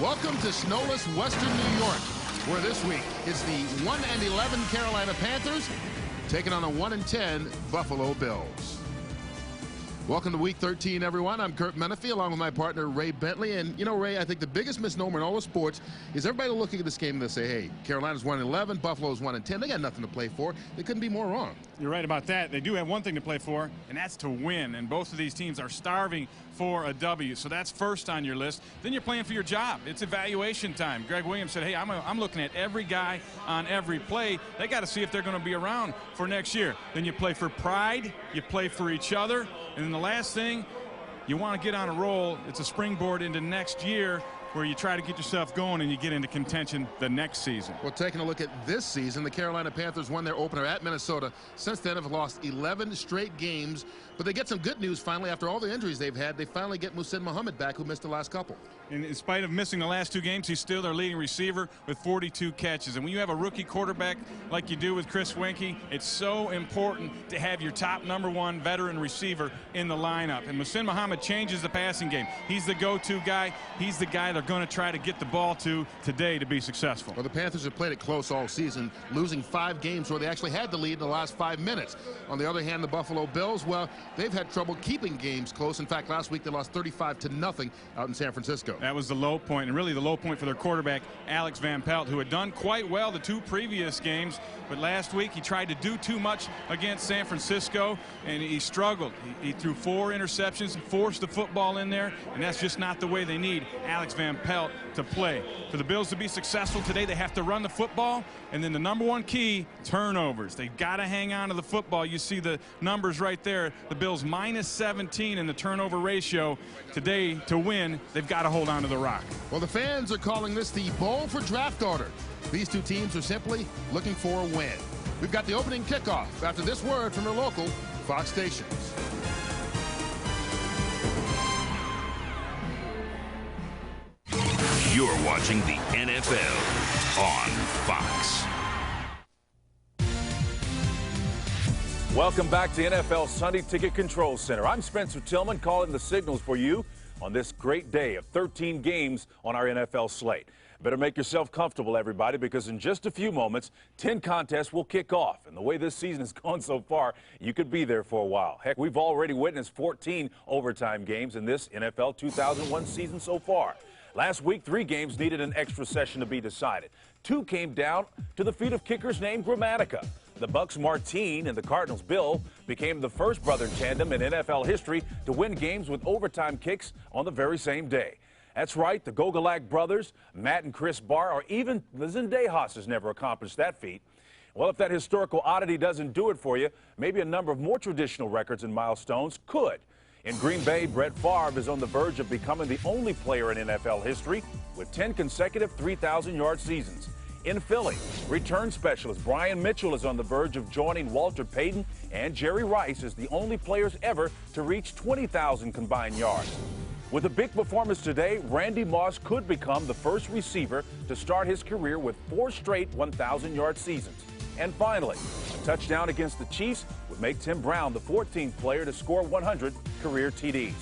Welcome to snowless western New York, where this week it's the 1-11 Carolina Panthers taking on the 1-10 Buffalo Bills. Welcome to Week 13, everyone. I'm Kurt Menefee, along with my partner, Ray Bentley. And, you know, Ray, I think the biggest misnomer in all of sports is everybody looking at this game and they say, hey, Carolina's 1-11, Buffalo's 1-10. They got nothing to play for. They couldn't be more wrong. You're right about that. They do have one thing to play for, and that's to win. And both of these teams are starving for a W. So that's first on your list. Then you're playing for your job. It's evaluation time. Greg Williams said, hey, I'm looking at every guy on every play. They got to see if they're going to be around for next year. Then you play for pride. You play for each other. And then the last thing, you want to get on a roll. It's a springboard into next year where you try to get yourself going and you get into contention the next season. Well, taking a look at this season, the Carolina Panthers won their opener at Minnesota. Since then, have lost 11 straight games. But they get some good news finally after all the injuries they've had. They finally get Muhsin Muhammad back, who missed the last couple. And in spite of missing the last two games, he's still their leading receiver with 42 catches. And when you have a rookie quarterback like you do with Chris Wenke, it's so important to have your top #1 veteran receiver in the lineup. And Muhsin Muhammad changes the passing game. He's the go-to guy. He's the guy they're going to try to get the ball to today to be successful. Well, the Panthers have played it close all season, losing 5 games where they actually had the lead in the last 5 minutes. On the other hand, the Buffalo Bills, well, they've had trouble keeping games close. In fact, last week they lost 35-0 out in San Francisco. That was the low point, and really the low point for their quarterback, Alex Van Pelt, who had done quite well the 2 previous games. But last week he tried to do too much against San Francisco, and he struggled. He threw 4 interceptions, forced the football in there, and that's just not the way they need Alex Van Pelt to play. For the Bills to be successful today, they have to run the football, and then the #1 key, turnovers. They've got to hang on to the football. You see the numbers right there. The Bills -17 in the turnover ratio. Today, to win, they've got to hold on to the rock. Well, the fans are calling this the bowl for draft order. These two teams are simply looking for a win. We've got the opening kickoff after this word from their local Fox stations. You're watching the NFL on Fox. Welcome back to NFL Sunday Ticket Control Center. I'm Spencer Tillman calling the signals for you on this great day of 13 games on our NFL slate. Better make yourself comfortable, everybody, because in just a few moments, 10 contests will kick off. And the way this season has gone so far, you could be there for a while. Heck, we've already witnessed 14 overtime games in this NFL 2001 season so far. Last week, 3 games needed an extra session to be decided. 2 came down to the feet of kickers named Grammatica. The Bucs' Martine and the Cardinals' Bill became the first brother tandem in NFL history to win games with overtime kicks on the very same day. That's right, the Gogolak brothers, Matt and Chris Barr, or even the Zendejas has never accomplished that feat. Well, if that historical oddity doesn't do it for you, maybe a number of more traditional records and milestones could. In Green Bay, Brett Favre is on the verge of becoming the only player in NFL history with 10 consecutive 3,000-yard seasons. In Philly, return specialist Brian Mitchell is on the verge of joining Walter Payton and Jerry Rice as the only players ever to reach 20,000 combined yards. With a big performance today, Randy Moss could become the first receiver to start his career with 4 straight 1,000-yard seasons. And finally, a touchdown against the Chiefs would make Tim Brown the 14th player to score 100 career TDs.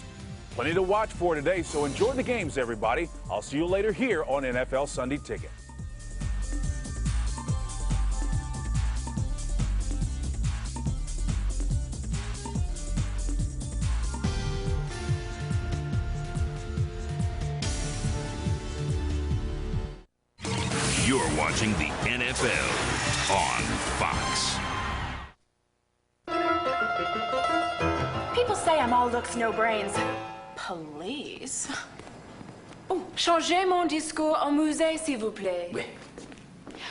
Plenty to watch for today, so enjoy the games, everybody. I'll see you later here on NFL Sunday Ticket. You're watching the NFL on Fox. People say I'm all looks, no brains. Police? Oh, changez mon discours au musée, s'il vous plaît. Oui.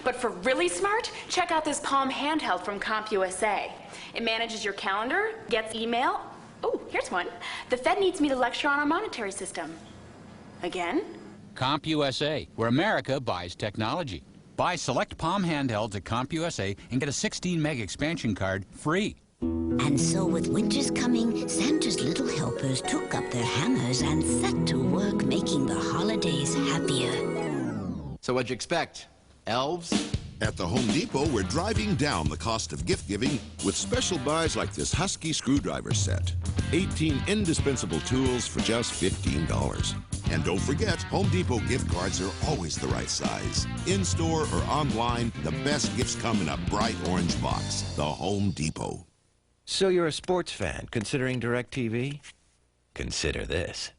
But for really smart, check out this Palm handheld from CompUSA. It manages your calendar, gets email. Oh, here's one. The Fed needs me to lecture on our monetary system. Again? CompUSA, where America buys technology. Buy select Palm handhelds at CompUSA and get a 16-meg expansion card free. And so with winter's coming, Santa's little helpers took up their hammers and set to work making the holidays happier. So what'd you expect? Elves? At the Home Depot, we're driving down the cost of gift giving with special buys like this Husky screwdriver set. 18 indispensable tools for just $15. And don't forget, Home Depot gift cards are always the right size. In-store or online, the best gifts come in a bright orange box. The Home Depot. So you're a sports fan considering DirecTV? Consider this.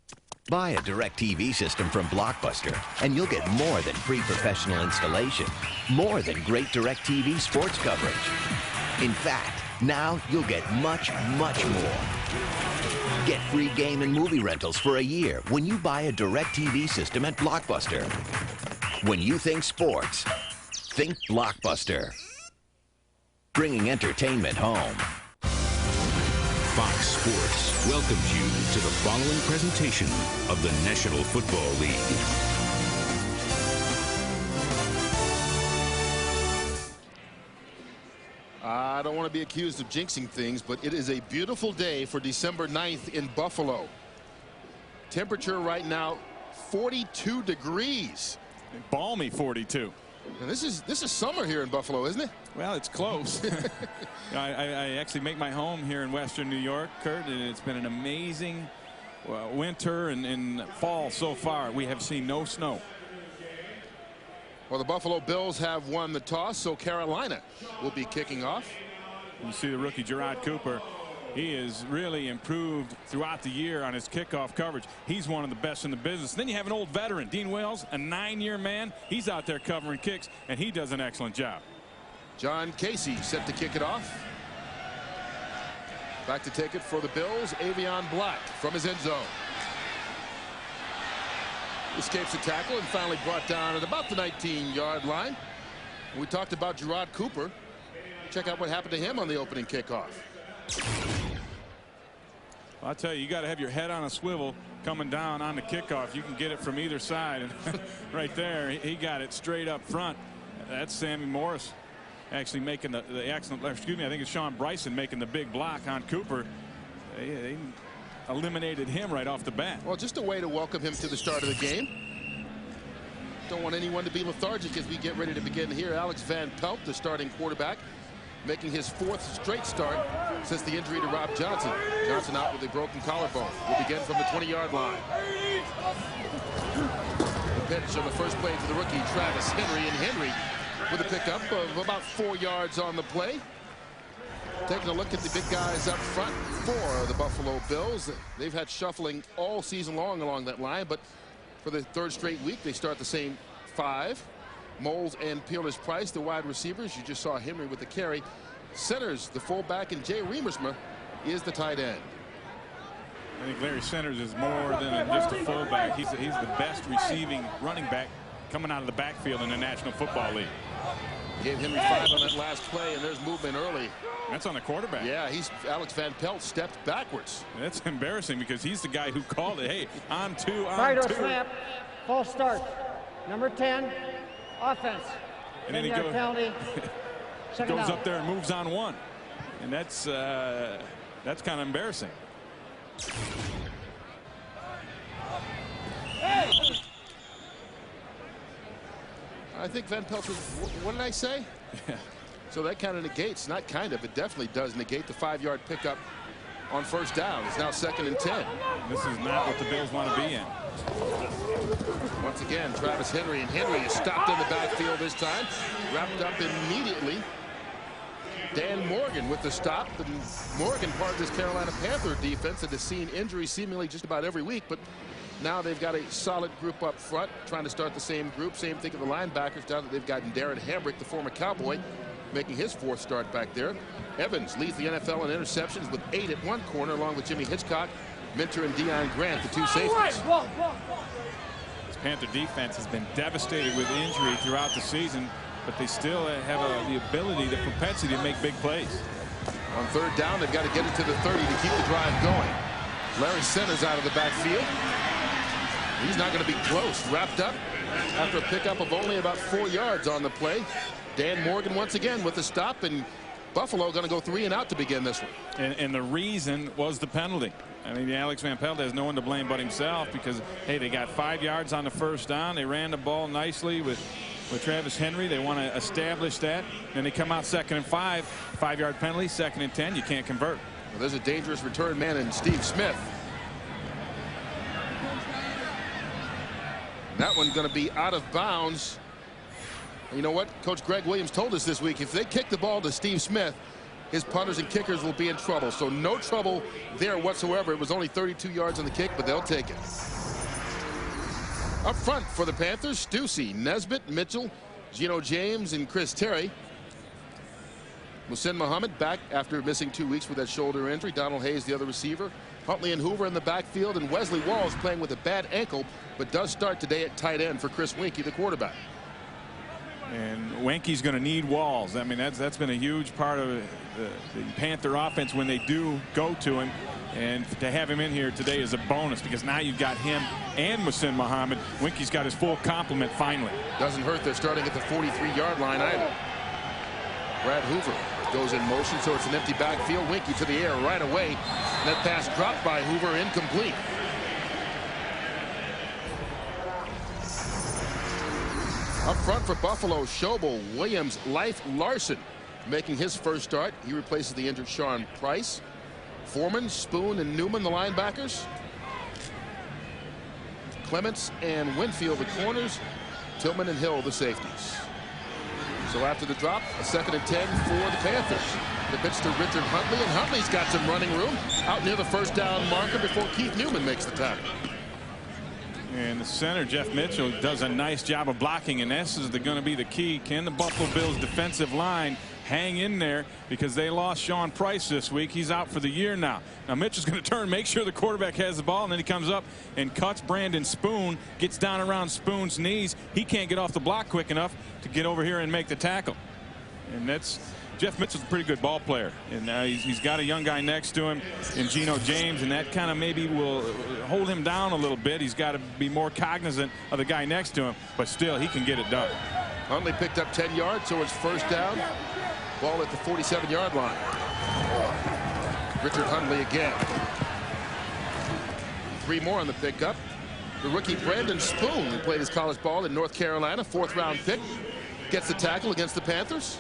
Buy a DirecTV system from Blockbuster, and you'll get more than free professional installation, more than great DirecTV sports coverage. In fact, now you'll get much, much more. Get free game and movie rentals for a year when you buy a DirecTV system at Blockbuster. When you think sports, think Blockbuster. Bringing entertainment home. Fox Sports welcomes you to the following presentation of the National Football League. I don't want to be accused of jinxing things, but it is a beautiful day for December 9th in Buffalo. Temperature right now 42 degrees. Balmy 42. And this is summer here in Buffalo, isn't it? Well, it's close. I actually make my home here in Western New York, Kurt, and it's been an amazing winter and fall so far. We have seen no snow. Well, the Buffalo Bills have won the toss, so Carolina will be kicking off. You see the rookie Gerard Cooper. He has really improved throughout the year on his kickoff coverage. He's one of the best in the business. Then you have an old veteran, Dean Wells, a 9-year man. He's out there covering kicks, and he does an excellent job. John Casey set to kick it off. Back to take it for the Bills, Avion Black from his end zone. Escapes the tackle and finally brought down at about the 19-yard line. We talked about Gerard Cooper. Check out what happened to him on the opening kickoff. I'll tell you got to have your head on a swivel coming down on the kickoff. You can get it from either side. And right there, he got it straight up front. That's Sammy Morris actually making the excellent, excuse me, I think it's Sean Bryson making the big block on Cooper. They eliminated him right off the bat. Well, just a way to welcome him to the start of the game. Don't want anyone to be lethargic as we get ready to begin here. Alex Van Pelt, the starting quarterback, making his 4th straight start since the injury to Rob Johnson. Johnson out with a broken collarbone. Will begin from the 20-yard line. The pitch on the first play to the rookie Travis Henry, and Henry with a pickup of about 4 yards on the play. Taking a look at the big guys up front for the Buffalo Bills. They've had shuffling all season long along that line, but for the 3rd straight week they start the same 5. Moles and Peerless Price, the wide receivers. You just saw Henry with the carry. Centers, the fullback, and Jay Remersma is the tight end. I think Larry Centers is more than just a fullback. He's the best receiving running back coming out of the backfield in the National Football League. Gave Henry 5 on that last play, and there's movement early. That's on the quarterback. Yeah, Alex Van Pelt stepped backwards. That's embarrassing because he's the guy who called it. Hey, on 2, on right 2. Snap, false start. Number 10, offense. And then he goes up there and moves on 1. And that's kind of embarrassing. I think Van Pelt was, what did I say? Yeah. So that kind of negates, not kind of, it definitely does negate the 5-yard pickup on first down. It's now 2nd and 10. This is not what the Bills want to be in. Once again, Travis Henry, and Henry is stopped in the backfield this time. Wrapped up immediately. Dan Morgan with the stop. And Morgan, part of this Carolina Panther defense that has seen injuries seemingly just about every week, but now they've got a solid group up front, trying to start the same group. Same thing with the linebackers down that they've gotten Darren Hambrick, the former Cowboy, making his 4th start back there. Evans leads the NFL in interceptions with 8 at one corner, along with Jimmy Hitchcock, Minter, and Deion Grant, the 2 safeties. This Panther defense has been devastated with injury throughout the season, but they still have the ability, the propensity to make big plays. On 3rd down, they've got to get it to the 30 to keep the drive going. Larry Centers out of the backfield. He's not going to be close. Wrapped up after a pickup of only about 4 yards on the play. Dan Morgan once again with the stop, and Buffalo going to go 3 and out to begin this one. And the reason was the penalty. I mean, Alex Van Pelt has no one to blame but himself because, hey, they got 5 yards on the first down. They ran the ball nicely with Travis Henry. They want to establish that. Then they come out 2nd and 5. 5-yard penalty, 2nd and 10. You can't convert. Well, there's a dangerous return man in Steve Smith. That one's going to be out of bounds. And you know what? Coach Greg Williams told us this week, if they kick the ball to Steve Smith, his punters and kickers will be in trouble. So no trouble there whatsoever. It was only 32 yards on the kick, but they'll take it. Up front for the Panthers, Stussy, Nesbitt, Mitchell, Geno James, and Chris Terry. Muhsin Muhammad back after missing 2 weeks with that shoulder injury. Donald Hayes, the other receiver. Huntley and Hoover in the backfield, and Wesley Walls playing with a bad ankle, but does start today at tight end for Chris Winkie, the quarterback. And Wenke's going to need Walls. I mean, that's been a huge part of the Panther offense when they do go to him. And to have him in here today is a bonus, because now you've got him and Muhsin Muhammad. Winke's got his full complement finally. Doesn't hurt they're starting at the 43-yard line either. Brad Hoover goes in motion, so it's an empty backfield. Winkie to the air right away. And that pass dropped by Hoover, incomplete. Up front for Buffalo, Schobel, Williams, Life, Larson making his first start. He replaces the injured Sean Price. Foreman, Spoon, and Newman, the linebackers. Clements and Winfield, the corners. Tillman and Hill, the safeties. So after the drop, a 2nd and 10 for the Panthers. The pitch to Richard Huntley, and Huntley's got some running room out near the first down marker before Keith Newman makes the tackle. And the center, Jeff Mitchell, does a nice job of blocking, and this is going to be the key. Can the Buffalo Bills defensive line hang in there, because they lost Sean Price this week? He's out for the year now. Now Mitchell's going to turn, make sure the quarterback has the ball, and then he comes up and cuts Brandon Spoon, gets down around Spoon's knees. He can't get off the block quick enough to get over here and make the tackle. And that's Jeff Mitchell's a pretty good ball player, and he's got a young guy next to him in Geno James, and that kind of maybe will hold him down a little bit. He's got to be more cognizant of the guy next to him, but still he can get it done. Huntley picked up 10 yards, so it's first down. Ball at the 47-yard line. Richard Huntley again. 3 more on the pickup. The rookie Brandon Spoon, who played his college ball in North Carolina, 4th-round pick, gets the tackle against the Panthers.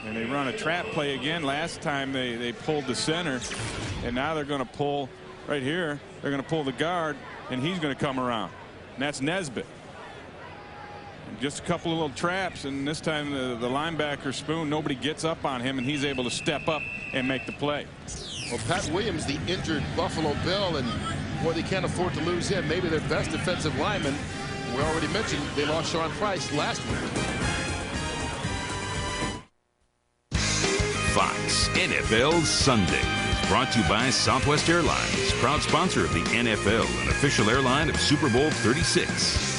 And they run a trap play again. Last time they pulled the center, and now they're going to pull right here. They're going to pull the guard, and he's going to come around. And that's Nesbitt. And just a couple of little traps, and this time the linebacker Spoon, nobody gets up on him, and he's able to step up and make the play. Well, Pat Williams, the injured Buffalo Bill, and boy, they can't afford to lose him. Maybe their best defensive lineman. We already mentioned they lost Sean Price last week. Fox NFL Sunday is brought to you by Southwest Airlines, proud sponsor of the NFL and official airline of Super Bowl 36.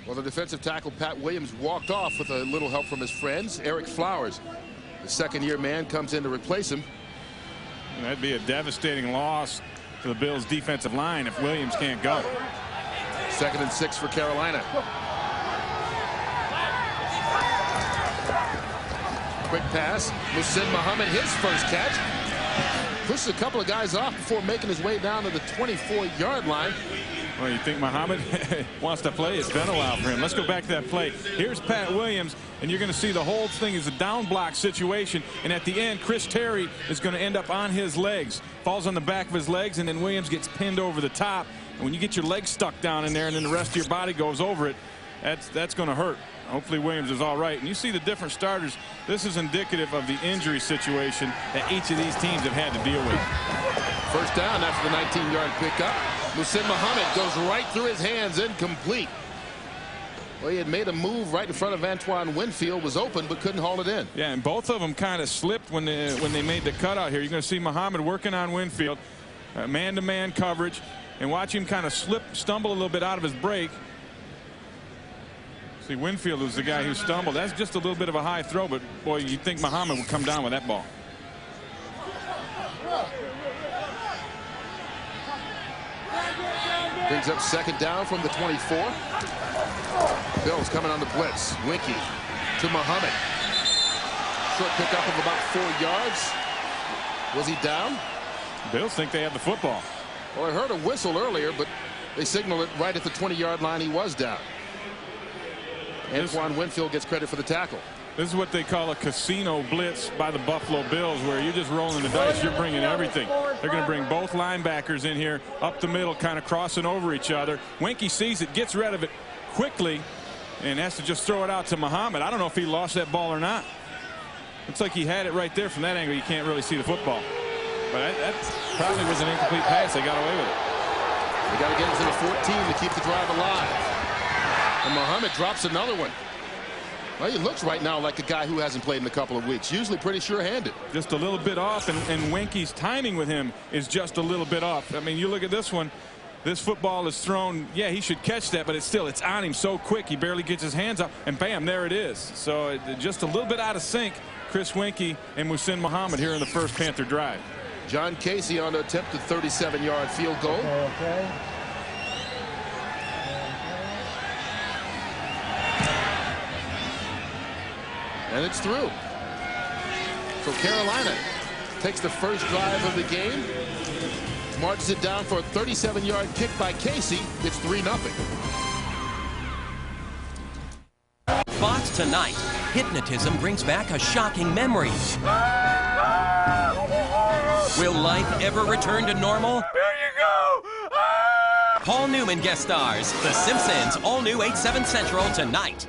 Well, the defensive tackle Pat Williams walked off with a little help from his friends. Eric Flowers, the second-year man, comes in to replace him. And that'd be a devastating loss for the Bills' defensive line if Williams can't go. 2nd and 6 for Carolina. Quick pass. Muhsin Muhammad, his first catch. Pushes a couple of guys off before making his way down to the 24-yard line. Well, you think Muhammad wants to play? It's been a while for him. Let's go back to that play. Here's Pat Williams, and you're going to see the whole thing is a down block situation. And at the end, Chris Terry is going to end up on his legs. Falls on the back of his legs, and then Williams gets pinned over the top. And when you get your legs stuck down in there and then the rest of your body goes over it, that's going to hurt. Hopefully Williams is all right. And you see the different starters. This is indicative of the injury situation that each of these teams have had to deal with. First down after the 19-yard pickup. Muhsin Muhammad goes right through his hands, incomplete. Well, he had made a move right in front of Antoine Winfield, was open but couldn't haul it in. Yeah, and both of them kind of slipped when they made the cutout here. You're going to see Muhammad working on Winfield, man-to-man coverage, and watch him kind of stumble a little bit out of his break. See, Winfield was the guy who stumbled. That's just a little bit of a high throw, but boy, you'd think Muhammad would come down with that ball. Brings up 2nd down from the 24. Bills coming on the blitz. Winkie to Muhammad. Short pickup of about 4 yards. Was he down? Bills think they have the football. Well, I heard a whistle earlier, but they signaled it right at the 20-yard line. He was down. Antoine Winfield gets credit for the tackle. This is what they call a casino blitz by the Buffalo Bills, where you're just rolling the dice. You're bringing everything. They're going to bring both linebackers in here up the middle, kind of crossing over each other. Winky sees it, gets rid of it quickly, and has to just throw it out to Muhammad. I don't know if he lost that ball or not. Looks like he had it right there. From that angle, you can't really see the football. But that probably was an incomplete pass. They got away with it. They got to get it to the 14 to keep the drive alive. And Muhammad drops another one. Well, he looks right now like a guy who hasn't played in a couple of weeks. Usually pretty sure-handed. Just a little bit off, and Winky's timing with him is just a little bit off. I mean, you look at this one. This football is thrown. Yeah, he should catch that, but it's on him so quick. He barely gets his hands up, and bam, there it is. So just a little bit out of sync. Chris Winky and Muhsin Muhammad here in the first Panther drive. John Casey on to attempt a 37-yard field goal. Okay. And it's through. So Carolina takes the first drive of the game, marches it down for a 37-yard kick by Casey. It's 3-0. Fox tonight. Hypnotism brings back a shocking memory. Will life ever return to normal? There you go! Paul Newman guest stars. The Simpsons, all new 8/7 Central tonight.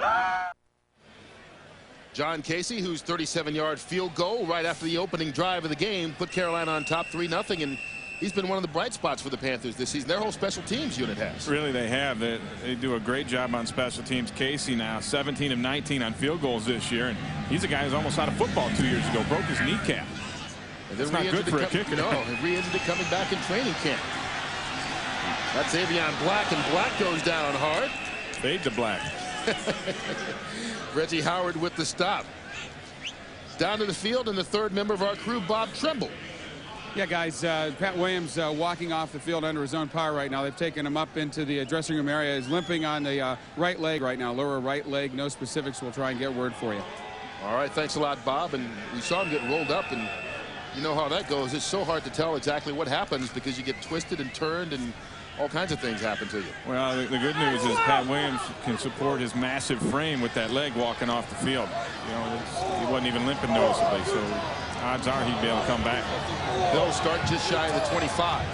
John Casey, whose 37-yard field goal right after the opening drive of the game put Carolina on top 3-0, and he's been one of the bright spots for the Panthers this season. Their whole special teams unit has. Really, they have. They do a great job on special teams. Casey now 17 of 19 on field goals this year, and he's a guy who's almost out of football 2 years ago. Broke his kneecap. It's not good for a kicker. No, he re-injured it coming back in training camp. That's Avion Black, and Black goes down hard. Fade to Black. Reggie Howard with the stop. Down to the field, and the third member of our crew, Bob Trimble. Yeah, guys, Pat Williams walking off the field under his own power right now. They've taken him up into the dressing room area. He's limping on the right leg right now, lower right leg. No specifics. We'll try and get word for you. All right, thanks a lot, Bob. And we saw him get rolled up, and you know how that goes. It's so hard to tell exactly what happens because you get twisted and turned, and all kinds of things happen to you. Well, the good news is Pat Williams can support his massive frame with that leg walking off the field. You know, he wasn't even limping noticeably, so odds are he'd be able to come back. They'll start just shy of the 25.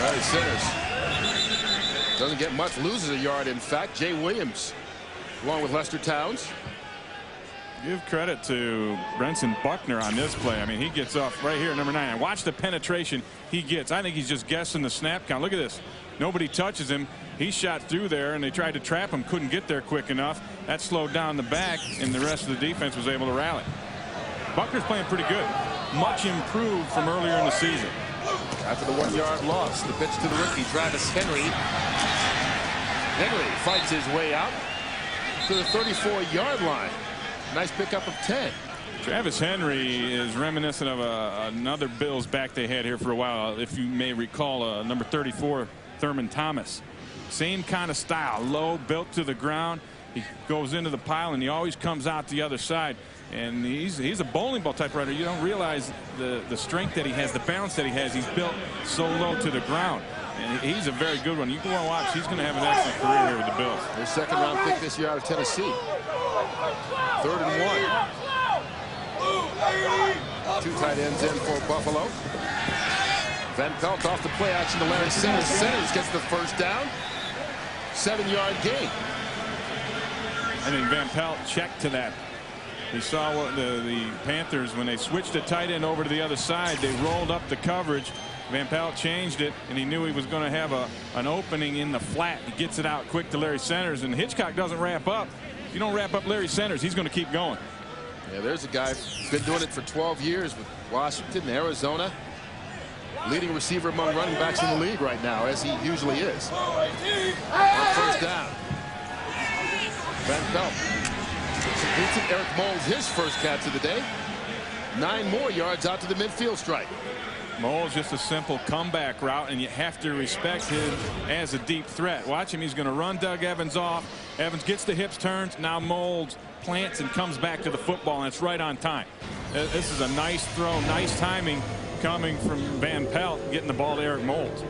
Larry Centers doesn't get much, loses a yard. In fact, Jay Williams, along with Lester Towns. Give credit to Brenson Buckner on this play. I mean, he gets off right here, number 9. And watch the penetration he gets. I think he's just guessing the snap count. Look at this. Nobody touches him. He shot through there, and they tried to trap him. Couldn't get there quick enough. That slowed down the back, and the rest of the defense was able to rally. Buckner's playing pretty good. Much improved from earlier in the season. After the 1-yard loss, the pitch to the rookie, Travis Henry. Henry fights his way out to the 34-yard line. Nice pickup of 10. Travis Henry is reminiscent of another Bills back they had here for a while. If you may recall, number 34, Thurman Thomas. Same kind of style, low, built to the ground. He goes into the pile, and he always comes out the other side. And he's a bowling ball type runner. You don't realize the strength that he has, the balance that he has. He's built so low to the ground. And he's a very good one. You can watch. He's going to have an excellent career here with the Bills. Their second-round pick this year out of Tennessee. 3rd and 1. 2 tight ends in for Buffalo. Van Pelt off the play action to Larry Centers. Centers gets the first down. 7-yard gain. I think Van Pelt checked to that. He saw what the Panthers, when they switched the tight end over to the other side, they rolled up the coverage. Van Pelt changed it, and he knew he was going to have an opening in the flat. He gets it out quick to Larry Centers, and Hitchcock doesn't wrap up. If you don't wrap up Larry Centers, he's going to keep going. Yeah, there's a guy who's been doing it for 12 years with Washington, Arizona. Leading receiver among running backs in the league right now, as he usually is. On first down. Van Pelt. Eric Moles, his first catch of the day. 9 more yards out to the midfield stripe. Moles just a simple comeback route, and you have to respect him as a deep threat. Watch him. He's going to run Doug Evans off. Evans gets the hips, turns. Now Moles plants and comes back to the football, and it's right on time. This is a nice throw, nice timing coming from Van Pelt, getting the ball to Eric Moles.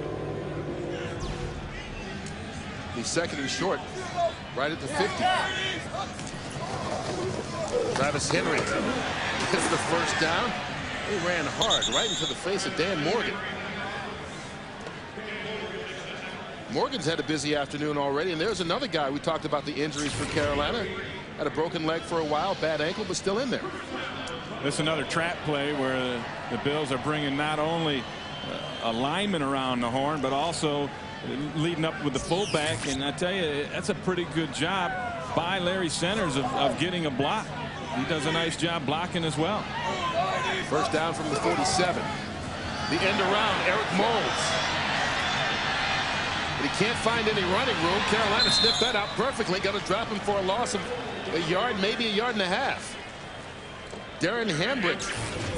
He's second and short. right at the 50. Travis Henry gets the first down. He ran hard right into the face of Dan Morgan. Morgan's had a busy afternoon already, and there's another guy. We talked about the injuries for Carolina. Had a broken leg for a while, bad ankle, but still in there. This is another trap play where the Bills are bringing not only a lineman around the horn, but also leading up with the fullback. And I tell you, that's a pretty good job by Larry Centers of getting a block. He does a nice job blocking as well. First down from the 47. The end around, Eric Moulds. But he can't find any running room. Carolina sniffed that out perfectly. Got to drop him for a loss of a yard, maybe a yard and a half. Darren Hambrick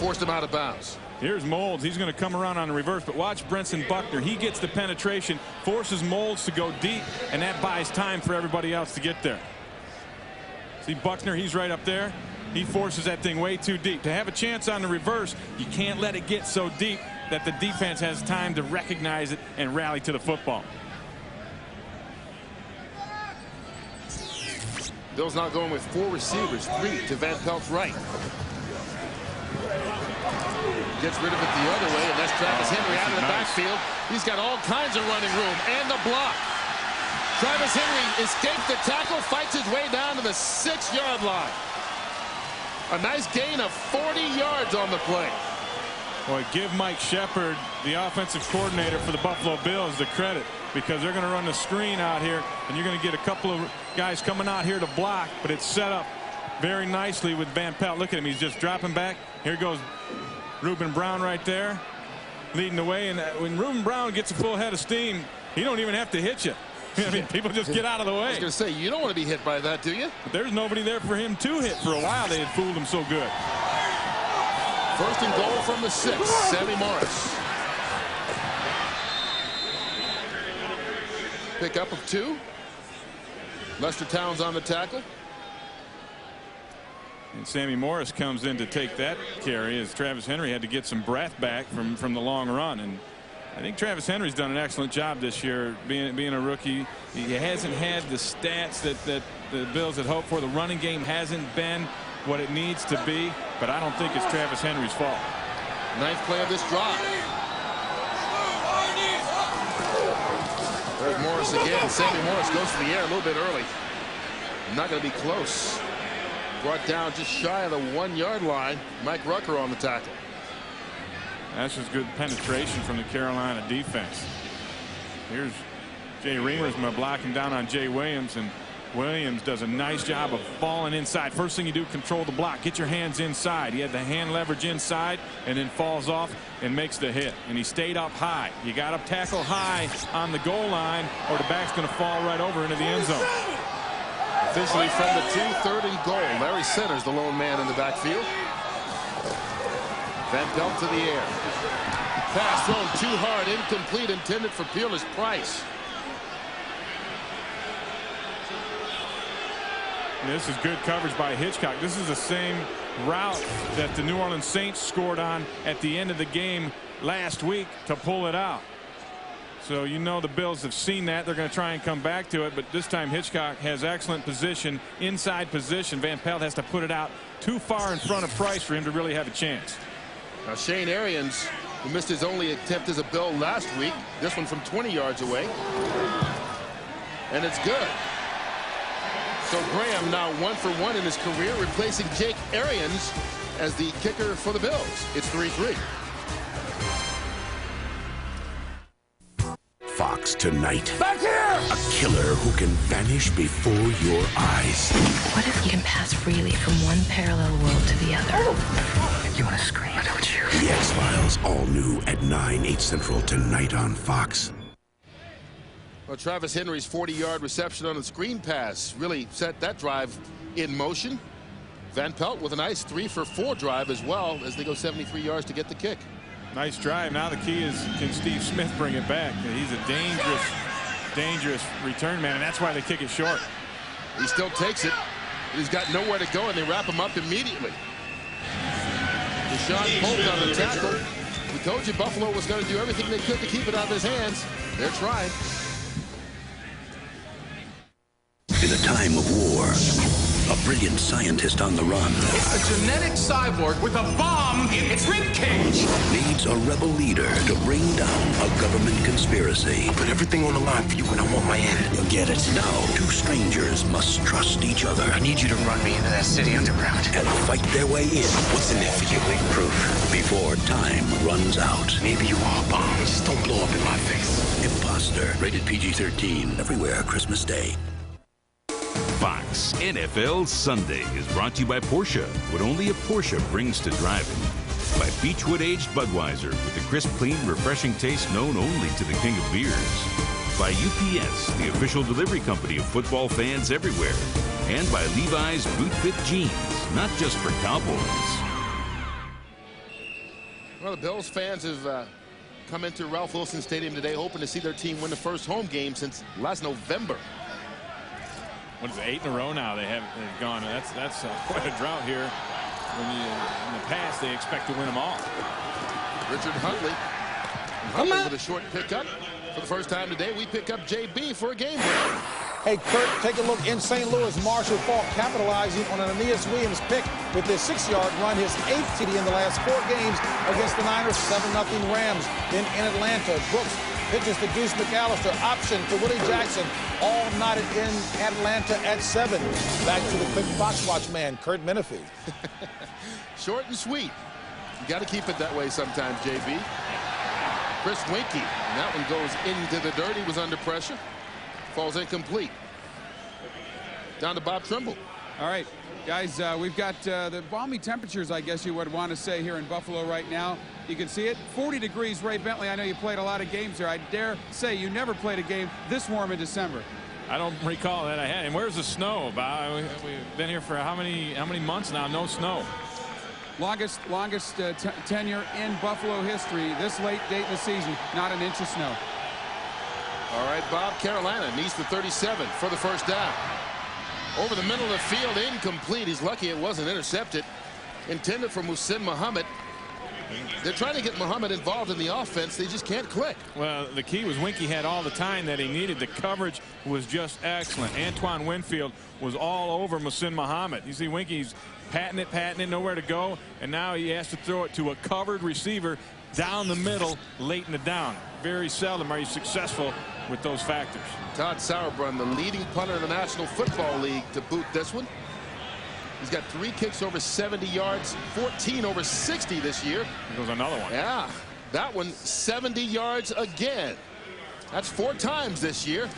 forced him out of bounds. Here's Moulds. He's going to come around on the reverse, but watch Brenson Buckner. He gets the penetration, forces Moulds to go deep, and that buys time for everybody else to get there. See Buckner, he's right up there. He forces that thing way too deep. To have a chance on the reverse, you can't let it get so deep that the defense has time to recognize it and rally to the football. Bill's now going with 4 receivers, 3 to Van Pelt's right. Gets rid of it the other way, and that's Travis Henry out of the backfield. He's got all kinds of running room and the block. Travis Henry escaped the tackle, fights his way down to the 6-yard line. A nice gain of 40 yards on the play. Boy, give Mike Shepard, the offensive coordinator for the Buffalo Bills, the credit, because they're going to run the screen out here, and you're going to get a couple of guys coming out here to block, but it's set up very nicely with Van Pelt. Look at him. He's just dropping back. Here goes Reuben Brown right there leading the way, and when Reuben Brown gets a full head of steam, he don't even have to hit you. I mean, people just get out of the way. I was going to say, you don't want to be hit by that, do you? But there's nobody there for him to hit. For a while, they had fooled him so good. First and goal from the 6. Sammy Morris. Pickup of 2. Lester Towns on the tackle. And Sammy Morris comes in to take that carry as Travis Henry had to get some breath back from the long run. And I think Travis Henry's done an excellent job this year being a rookie. He hasn't had the stats that the Bills had hoped for. The running game hasn't been what it needs to be, but I don't think it's Travis Henry's fault. 9th play of this drive. There's Morris again. Sammy Morris goes to the air a little bit early. Not going to be close. Brought down just shy of the 1-yard line. Mike Rucker on the tackle. That's just good penetration from the Carolina defense. Here's Jay Reamersma blocking down on Jay Williams, and Williams does a nice job of falling inside. First thing you do, control the block. Get your hands inside. He had the hand leverage inside and then falls off and makes the hit. And he stayed up high. You got to tackle high on the goal line or the back's going to fall right over into the end zone. Officially from the 2, 3rd and goal. Larry Centers, the lone man in the backfield. Van Pelt to the air. Pass thrown too hard, incomplete, intended for Peerless Price. This is good coverage by Hitchcock. This is the same route that the New Orleans Saints scored on at the end of the game last week to pull it out. So you know the Bills have seen that. They're going to try and come back to it, but this time Hitchcock has excellent position, inside position. Van Pelt has to put it out too far in front of Price for him to really have a chance. Now Shane Arians, who missed his only attempt as a Bill last week, this one from 20 yards away, and it's good. So Graham now 1 for 1 in his career, replacing Jake Arians as the kicker for the Bills. It's 3-3. Fox tonight. Back here! A killer who can vanish before your eyes. What if you can pass freely from one parallel world to the other? You want to scream, don't you? The X-Files, all new at 9, 8 Central tonight on Fox. Well, Travis Henry's 40-yard reception on the screen pass really set that drive in motion. Van Pelt with a nice 3 for 4 drive as well as they go 73 yards to get the kick. Nice drive. Now the key is, can Steve Smith bring it back? He's a dangerous return man, and that's why they kick it short. He still takes it. He's got nowhere to go, and they wrap him up immediately. Deshaun Polk on the tackle. We told you Buffalo was going to do everything they could to keep it out of his hands. They're trying. in a time of war. A brilliant scientist on the run. It's a genetic cyborg with a bomb in its ribcage. Needs a rebel leader to bring down a government conspiracy. Put everything on the line for you and I want my end. You'll get it. Now, two strangers must trust each other. I need you to run me into that city underground. And fight their way in. What's in it for you? Proof. Before time runs out. Maybe you are a bomb. Just don't blow up in my face. Imposter. Rated PG-13. Everywhere Christmas Day. Fox NFL Sunday is brought to you by Porsche. What only a Porsche brings to driving. By Beechwood Aged Budweiser with the crisp, clean, refreshing taste known only to the king of beers. By UPS, the official delivery company of football fans everywhere. And by Levi's Boot Fit Jeans, not just for cowboys. Well, the Bills fans have come into Ralph Wilson Stadium today hoping to see their team win the first home game since last November. What is it, 8 in a row now they've gone. That's quite a drought here. When in the past they expect to win them all. Richard Huntley with a short pickup. For the first time today, we pick up JB for a game break. Hey, Kurt, take a look in St. Louis. Marshall Faulk capitalizing on an Aeneas Williams pick with this 6-yard run, his 8th TD in the last 4 games against the Niners, 7-0 Rams. Then in Atlanta, Brooks pitches to Deuce McAllister, option to Willie Jackson, all knotted in Atlanta at 7. Back to the quick Fox Watch man, Kurt Menefee. Short and sweet. You got to keep it that way sometimes, JB. Chris Winkie, and that one goes into the dirt. He was under pressure. Falls incomplete. Down to Bob Trimble. All right, guys, we've got the balmy temperatures, I guess you would want to say, here in Buffalo right now. You can see it, 40 degrees. Ray Bentley, I know you played a lot of games here. I dare say you never played a game this warm in December. I don't recall that I had. And where's the snow? We've been here for how many months now? No snow. Longest tenure in Buffalo history. This late date in the season, not an inch of snow. All right, Bob, Carolina needs the 37 for the first down. Over the middle of the field, incomplete. He's lucky it wasn't intercepted. Intended for Muhsin Muhammad. They're trying to get Muhammad involved in the offense. They just can't click. Well, the key was Winkie had all the time that he needed. The coverage was just excellent. Antoine Winfield was all over Muhsin Muhammad. You see Winkie's patting it, nowhere to go. And now he has to throw it to a covered receiver down the middle late in the down. Very seldom are you successful with those factors. Todd Sauerbrunn, the leading punter in the National Football League, to boot this one. He's got 3 kicks over 70 yards, 14 over 60 this year. There goes another one. Yeah, that one 70 yards again. That's 4 times this year.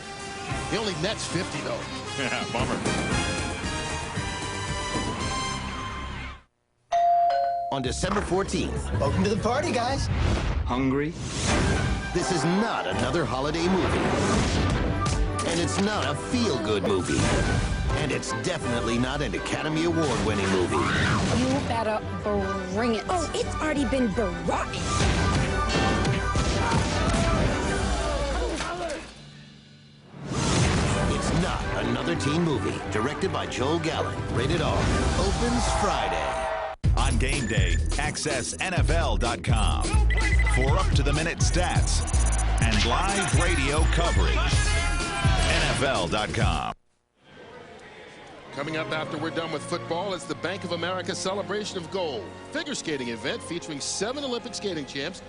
He only nets 50 though. Yeah, bummer. On December 14th. Welcome to the party, guys. Hungry? This is not another holiday movie. And it's not a feel-good movie. And it's definitely not an Academy Award-winning movie. You better bring it. Oh, it's already been brought. It's not another teen movie. Directed by Joel Gallen. Rated R. Opens Friday. On game day, access NFL.com for up-to-the-minute stats and live radio coverage. NFL.com. Coming up after we're done with football is the Bank of America Celebration of Gold figure skating event featuring 7 Olympic skating champs.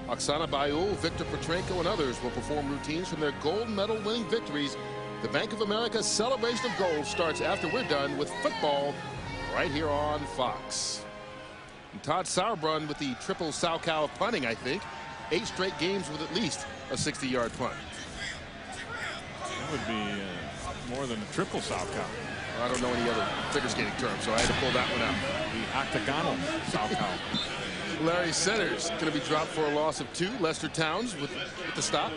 Oksana Bayul, Victor Petrenko, and others will perform routines from their gold medal winning victories. The Bank of America Celebration of Gold starts after we're done with football right here on Fox. And Todd Sauerbrunn with the triple Salchow of punting, I think. 8 straight games with at least a 60-yard punt. That would be more than a triple Salchow. I don't know any other figure skating terms, so I had to pull that one out. The octagonal Salchow. Larry Centers going to be dropped for a loss of 2. Lester Towns with the stop.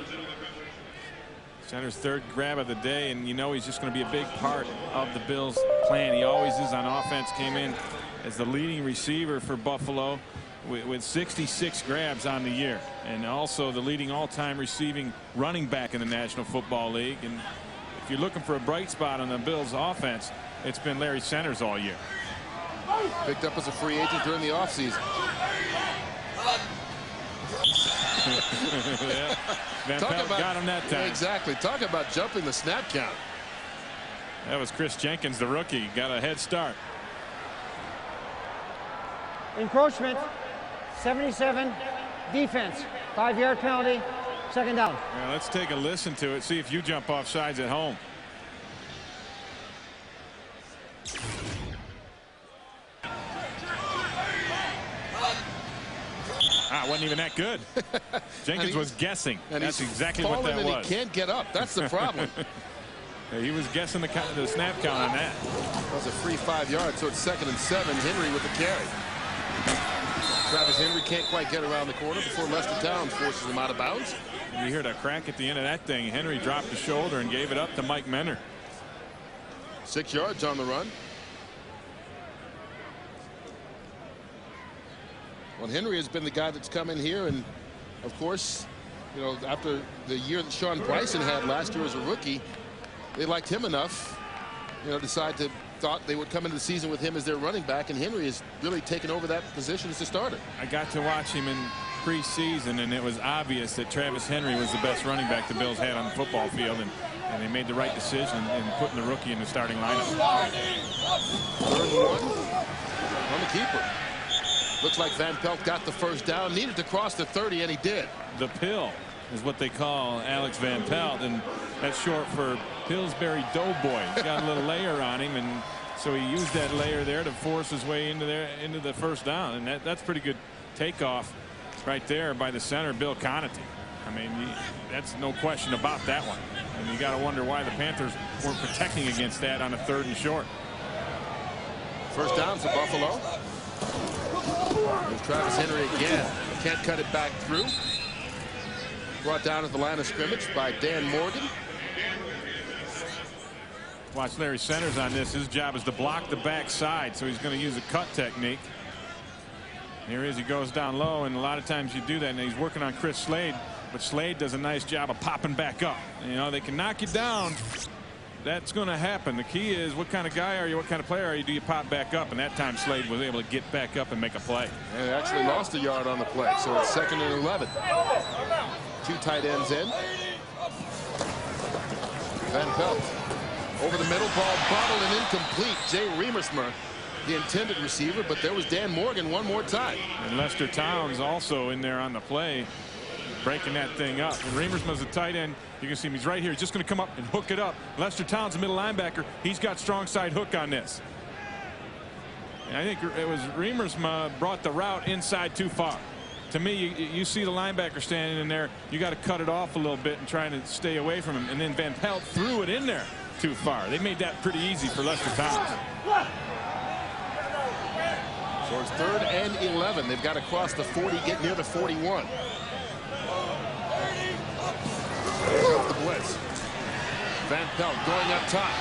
Centers' 3rd grab of the day, and you know he's just going to be a big part of the Bills' plan. He always is on offense. Came in as the leading receiver for Buffalo with 66 grabs on the year, and also the leading all-time receiving running back in the National Football League. And if you're looking for a bright spot on the Bills' offense, it's been Larry Centers all year. Picked up as a free agent during the offseason. Yeah. Van Pelt got him that time. Exactly. Talk about jumping the snap count. That was Chris Jenkins, the rookie. Got a head start. Encroachment, 77, defense, 5-yard penalty, second down. Now let's take a listen to it, see if you jump off sides at home. Wasn't even that good. Jenkins was guessing. And that's exactly what that was. He can't get up. That's the problem. He was guessing the snap count on that. That was a free 5 yards, so it's 2nd and 7. Henry with the carry. Travis Henry can't quite get around the corner before Lester Towns forces him out of bounds. And you heard a crack at the end of that thing. Henry dropped the shoulder and gave it up to Mike Menner. 6 yards on the run. Well, Henry has been the guy that's come in here, and of course, you know, after the year that Sean Bryson had last year as a rookie, they liked him enough, you know, thought they would come into the season with him as their running back, and Henry has really taken over that position as the starter. I got to watch him in preseason, and it was obvious that Travis Henry was the best running back the Bills had on the football field, and they made the right decision in putting the rookie in the starting lineup. 3rd and 1 on the keeper. Looks like Van Pelt got the first down, needed to cross the 30, and he did. The pill is what they call Alex Van Pelt, and that's short for Pillsbury Doughboy. He's got a little layer on him, and so he used that layer there to force his way into the first down, and that's pretty good takeoff right there by the center, Bill Conati. I mean, that's no question about that one. And you got to wonder why the Panthers weren't protecting against that on a 3rd and short. First down for Buffalo. There's Travis Henry again. Can't cut it back through. Brought down at the line of scrimmage by Dan Morgan. Watch Larry Centers on this. His job is to block the backside, so he's going to use a cut technique. Here he is. He goes down low, and a lot of times you do that, and he's working on Chris Slade, but Slade does a nice job of popping back up. You know, they can knock you down. That's going to happen. The key is what kind of guy are you, what kind of player are you, do you pop back up? And that time Slade was able to get back up and make a play. And actually lost a yard on the play, so it's 2nd and 11. 2 tight ends in. Van Pelt over the middle, ball bobbled and incomplete. Jay Riemersma, the intended receiver, but there was Dan Morgan one more time. And Lester Towns also in there on the play, breaking that thing up. And Riemersma's a tight end. You can see him. He's right here. He's just going to come up and hook it up. Lester Towns, the middle linebacker, he's got strong side hook on this. And I think it was Riemersma brought the route inside too far. To me, you see the linebacker standing in there. You got to cut it off a little bit and try to stay away from him. And then Van Pelt threw it in there too far. They made that pretty easy for Lester Towns. So it's 3rd and 11. They've got to cross the 40, get near the 41. The blitz. Van Pelt going up top.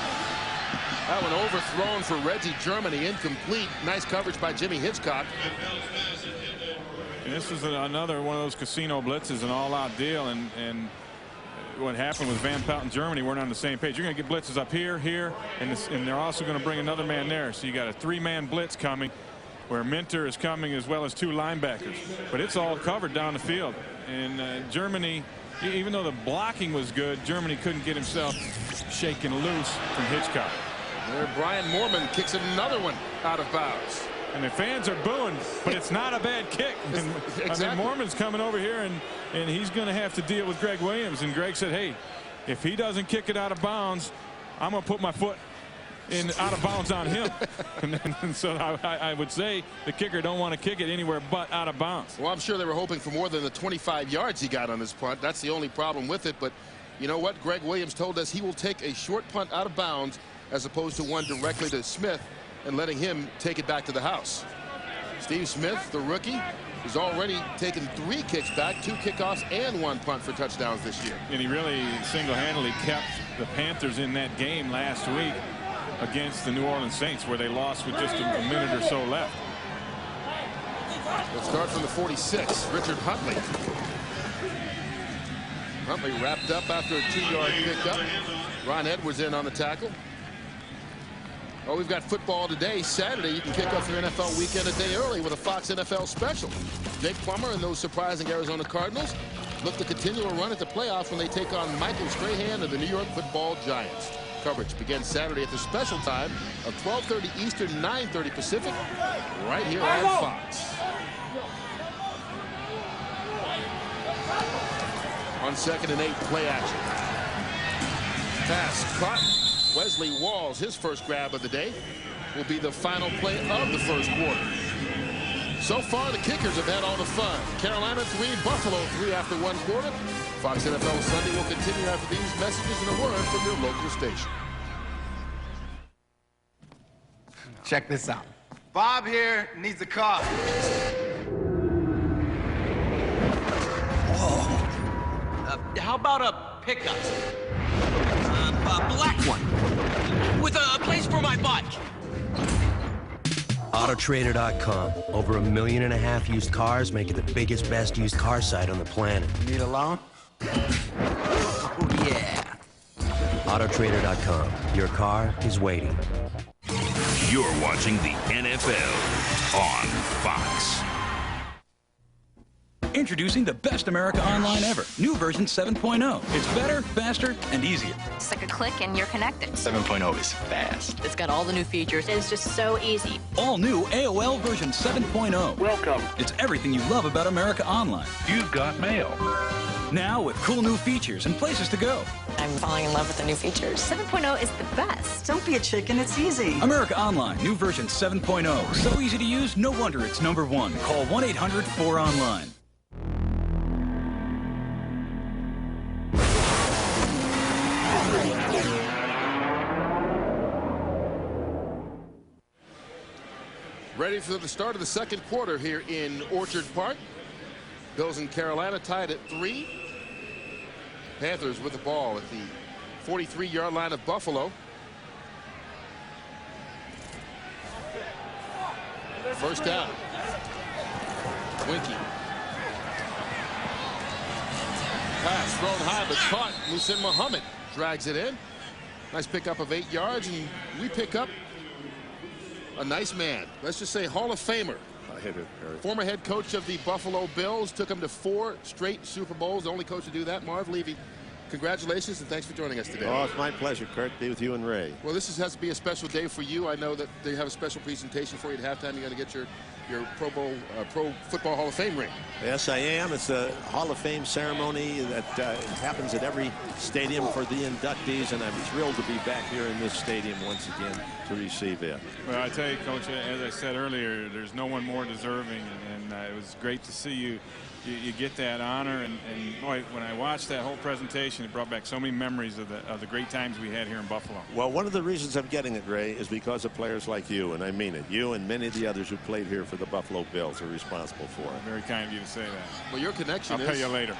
That one overthrown for Reggie Germany, incomplete. Nice coverage by Jimmy Hitchcock. And this is another one of those casino blitzes, an all-out deal, and what happened was Van Pelt and Germany weren't on the same page. You're going to get blitzes up here, and they're also going to bring another man there. So you got a 3-man blitz coming, where Minter is coming as well as 2 linebackers. But it's all covered down the field, and Germany, even though the blocking was good, Germany couldn't get himself shaken loose from Hitchcock. There, Brian Moorman kicks another one out of bounds. And the fans are booing, but it's not a bad kick. And, exactly. I mean, Moorman's coming over here, and he's going to have to deal with Greg Williams. And Greg said, hey, if he doesn't kick it out of bounds, I'm going to put my foot out of bounds on him. and so I would say the kicker don't want to kick it anywhere but out of bounds. Well, I'm sure they were hoping for more than the 25 yards he got on this punt. That's the only problem with it. But you know what? Greg Williams told us he will take a short punt out of bounds as opposed to one directly to Smith and letting him take it back to the house. Steve Smith, the rookie, has already taken 3 kicks back, 2 kickoffs, and 1 punt for touchdowns this year. And he really single-handedly kept the Panthers in that game last week against the New Orleans Saints, where they lost with just a minute or so left. We'll start from the 46. Richard Huntley. Huntley wrapped up after a 2-yard pickup. Ron Edwards in on the tackle. Oh, we've got football today. Saturday, you can kick off your NFL weekend a day early with a Fox NFL special. Jake Plummer and those surprising Arizona Cardinals look to continue a run at the playoffs when they take on Michael Strahan and the New York Football Giants. coverage begins Saturday at the special time of 12:30 Eastern, 9:30 Pacific, right here on Fox. On 2nd and 8, play action. Pass caught. Wesley Walls, his first grab of the day, will be the final play of the first quarter. So far, the kickers have had all the fun. Carolina 3, Buffalo 3 after 1 quarter. Fox NFL Sunday will continue after these messages and a word from your local station. Check this out. Bob here needs a car. Whoa. How about a pickup? A black one. With a place for my bike. Autotrader.com. Over 1.5 million used cars, make it the biggest, best used car site on the planet. Need a loan? Oh, yeah. Autotrader.com. Your car is waiting. You're watching the NFL on Fox. Introducing the best America Online ever. New version 7.0. It's better, faster, and easier. It's like a click and you're connected. 7.0 is fast. It's got all the new features. It's just so easy. All new AOL version 7.0. Welcome. It's everything you love about America Online. You've got mail. Now with cool new features and places to go. I'm falling in love with the new features. 7.0 is the best. Don't be a chicken, it's easy. America Online, new version 7.0. So easy to use, no wonder it's #1. Call 1-800-4ONLINE. Ready for the start of the second quarter here in Orchard Park. Bills and Carolina tied at 3. Panthers with the ball at the 43-yard line of Buffalo. First down. Winky. Pass thrown high but caught. Muhsin Muhammad drags it in. Nice pickup of 8 yards, and we pick up a nice man. Let's just say Hall of Famer. Former head coach of the Buffalo Bills, took him to 4 straight Super Bowls. The only coach to do that, Marv Levy. Congratulations and thanks for joining us today. Oh, it's my pleasure, Kurt, to be with you and Ray. Well, this has to be a special day for you. I know that they have a special presentation for you at halftime. You're going to get your Pro Football Hall of Fame ring. Yes, I am. It's a Hall of Fame ceremony that happens at every stadium for the inductees, and I'm thrilled to be back here in this stadium once again to receive it. Well, I tell you, Coach, as I said earlier, there's no one more deserving, and it was great to see you get that honor. And boy, when I watched that whole presentation, it brought back so many memories of the great times we had here in Buffalo. Well, one of the reasons I'm getting it, Ray, is because of players like you, and I mean it. You and many of the others who played here for the Buffalo Bills are responsible for it. Very kind of you to say that. Well, your connection I'll pay you later.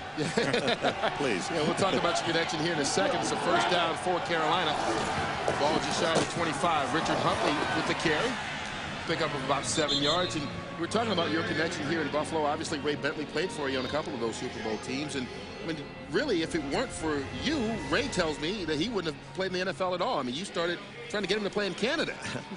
Please. Yeah, we'll talk about your connection here in a second. It's a first down for Carolina. Ball just shy of the 25. Richard Huntley with the carry. Pickup of about 7 yards. And we're talking about your connection here in Buffalo. Obviously, Ray Bentley played for you on a couple of those Super Bowl teams. And I mean, really, if it weren't for you, Ray tells me that he wouldn't have played in the NFL at all. I mean, you started trying to get him to play in Canada.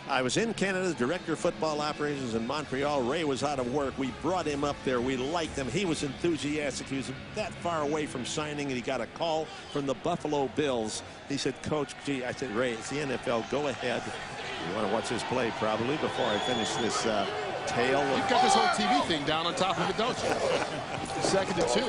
I was in Canada, director of football operations in Montreal. Ray was out of work. We brought him up there. We liked him. He was enthusiastic. He was that far away from signing, and he got a call from the Buffalo Bills. He said, Coach, gee, I said, Ray, it's the NFL. Go ahead. You want to watch this play probably before I finish this tale. You've got this whole TV thing down on top of it, don't you? 2nd and 2.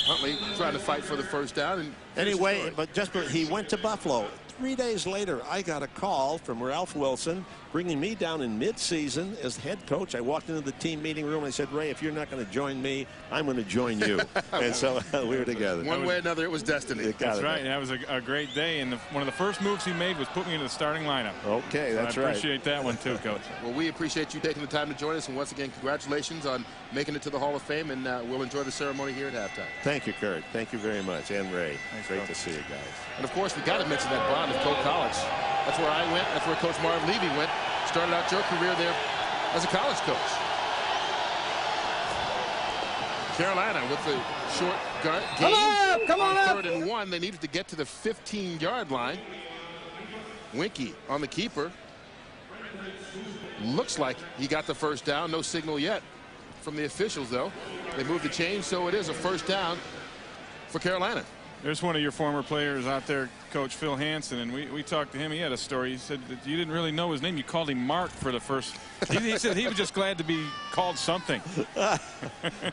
Huntley trying to fight for the first down. And anyway, but he went to Buffalo. 3 days later, I got a call from Ralph Wilson bringing me down in mid-season as head coach. I walked into the team meeting room and I said, Ray, if you're not going to join me, I'm going to join you. And so we were together. One way or another, it was destiny. That's right. That was a great day. And one of the first moves he made was put me into the starting lineup. Okay, that's right. I appreciate that one too, Coach. Well, we appreciate you taking the time to join us. And once again, congratulations on making it to the Hall of Fame. And we'll enjoy the ceremony here at halftime. Thank you, Kurt. Thank you very much. And Ray. Thanks, great Coach. to see you guys. And, of course, we got to mention that bond of Coe College. That's where I went. That's where Coach Marv Levy went. Started out your career there as a college coach. Carolina with the short game. Come on up. 3rd and 1. They needed to get to the 15-yard line. Winky on the keeper. Looks like he got the first down. No signal yet from the officials, though. They moved the chain, so it is a first down for Carolina. There's one of your former players out there, Coach Phil Hansen, and we talked to him. He had a story. He said that you didn't really know his name. You called him Mark for the first. He said he was just glad to be called something.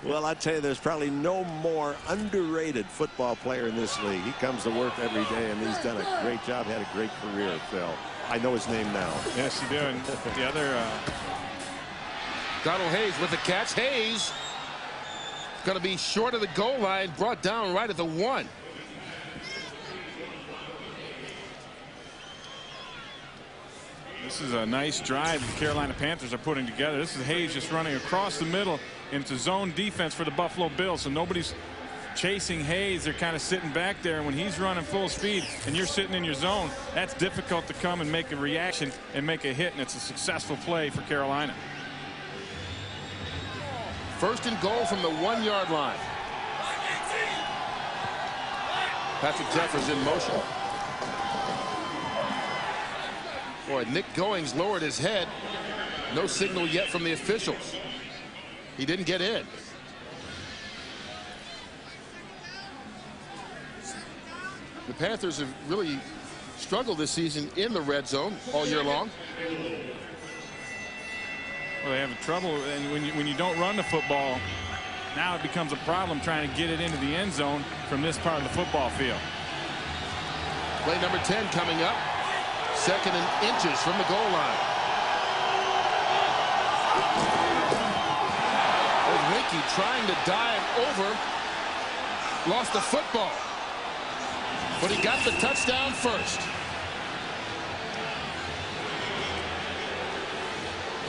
Well, I tell you, there's probably no more underrated football player in this league. He comes to work every day, and he's done a great job. Had a great career, Phil. I know his name now. Yes, you do. And the other. Donald Hayes with the catch. Hayes going to be short of the goal line, brought down right at the 1. This is a nice drive the Carolina Panthers are putting together. This is Hayes just running across the middle into zone defense for the Buffalo Bills. So nobody's chasing Hayes. They're kind of sitting back there. And when he's running full speed and you're sitting in your zone, that's difficult to come and make a reaction and make a hit. And it's a successful play for Carolina. First and goal from the 1-yard line. Patrick Jeffers in motion. Boy, Nick Goings lowered his head. No signal yet from the officials. He didn't get in. The Panthers have really struggled this season in the red zone all year long. Well, they have trouble, and when you don't run the football, now it becomes a problem trying to get it into the end zone from this part of the football field. Play number 10 coming up. 2nd and inches from the goal line. There's Winky trying to dive over. Lost the football. But he got the touchdown first.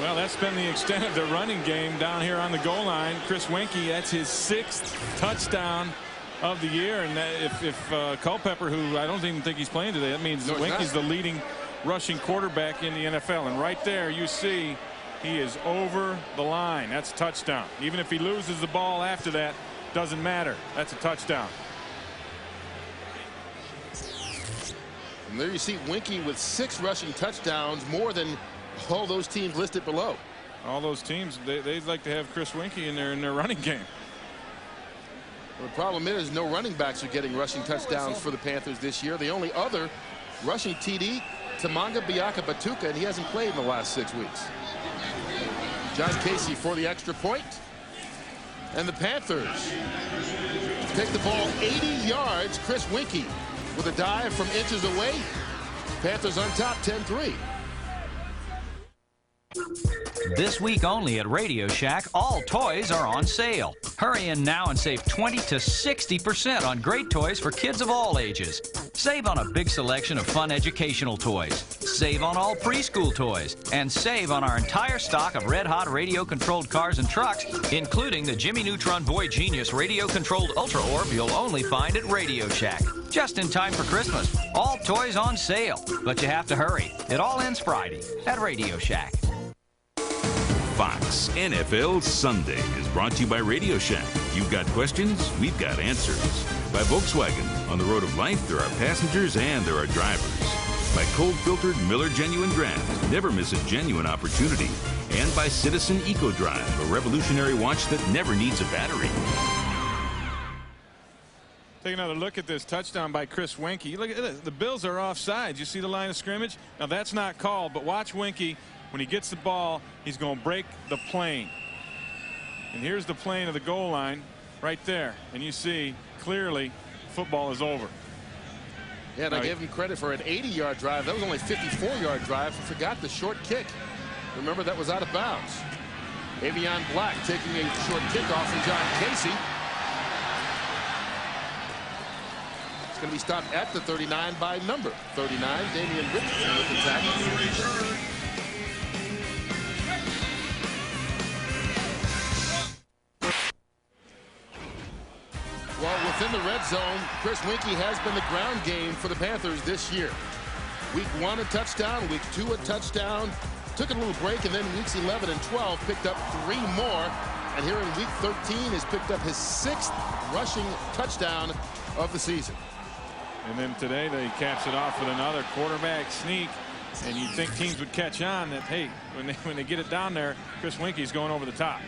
Well, that's been the extent of the running game down here on the goal line. Chris Winky, that's his 6th touchdown of the year. And if Culpepper, who I don't even think he's playing today, that means Winky's the leading rushing quarterback in the NFL. And right there you see he is over the line. That's a touchdown. Even if he loses the ball after that, doesn't matter. That's a touchdown. And there you see Winky with 6 rushing touchdowns, more than all those teams listed below. All those teams, they'd like to have Chris Winky in their running game. Well, the problem is no running backs are getting rushing touchdowns for the Panthers this year. The only other rushing TD, Tamanga Biaka Batuka, and he hasn't played in the last 6 weeks. John Casey for the extra point. And the Panthers take the ball 80 yards. Chris Winky with a dive from inches away. Panthers on top 10-3. This week only at Radio Shack, all toys are on sale. Hurry in now and save 20 to 60% on great toys for kids of all ages. Save on a big selection of fun educational toys. Save on all preschool toys. And save on our entire stock of red-hot radio-controlled cars and trucks, including the Jimmy Neutron Boy Genius radio-controlled Ultra Orb you'll only find at Radio Shack. Just in time for Christmas. All toys on sale. But you have to hurry. It all ends Friday at Radio Shack. Fox NFL Sunday is brought to you by Radio Shack. You've got questions, we've got answers. By Volkswagen. On the road of life, there are passengers and there are drivers. By cold-filtered Miller Genuine Draft. Never miss a genuine opportunity. And by Citizen EcoDrive, a revolutionary watch that never needs a battery. Take another look at this touchdown by Chris Winky. Look at this. The Bills are offside. You see the line of scrimmage? Now, that's not called, but watch Winky. When he gets the ball, he's going to break the plane. And here's the plane of the goal line right there. And you see clearly football is over. Yeah, and I gave him credit for an 80-yard drive. That was only a 54-yard drive. I forgot the short kick. Remember, that was out of bounds. Avion Black taking a short kickoff from John Casey. It's going to be stopped at the 39 by number 39, Damian Richardson with the tackle. Well, within the red zone, Chris Winky has been the ground game for the Panthers this year. Week 1 a touchdown, week 2 a touchdown. Took a little break, and then weeks 11 and 12 picked up 3 more. And here in week 13 has picked up his 6th rushing touchdown of the season. And then today they caps it off with another quarterback sneak. And you'd think teams would catch on that, hey, when they get it down there, Chris Winky's going over the top.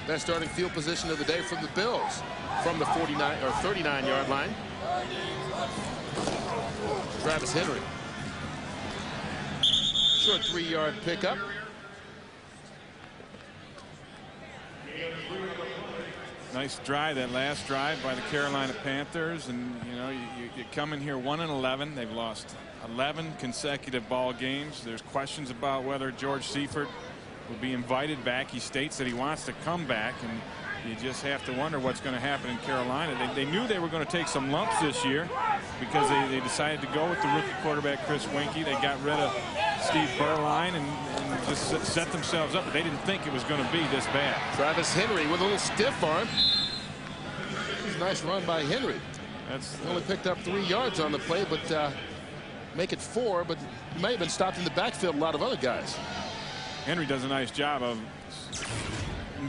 Best starting field position of the day from the Bills from the 49 or 39-yard line. Travis Henry. Short 3-yard pickup. Nice drive, that last drive by the Carolina Panthers. And, you know, you come in here 1-11. They've lost 11 consecutive ball games. There's questions about whether George Seifert will be invited back. He states that he wants to come back, and you just have to wonder what's going to happen in Carolina. They knew they were going to take some lumps this year because they decided to go with the rookie quarterback Chris Winkie. They got rid of Steve Berline and just set themselves up, but they didn't think it was going to be this bad. Travis Henry with a little stiff arm. Nice run by Henry. He only picked up 3 yards on the play, but make it 4, but he may have been stopped in the backfield a lot of other guys. Henry does a nice job of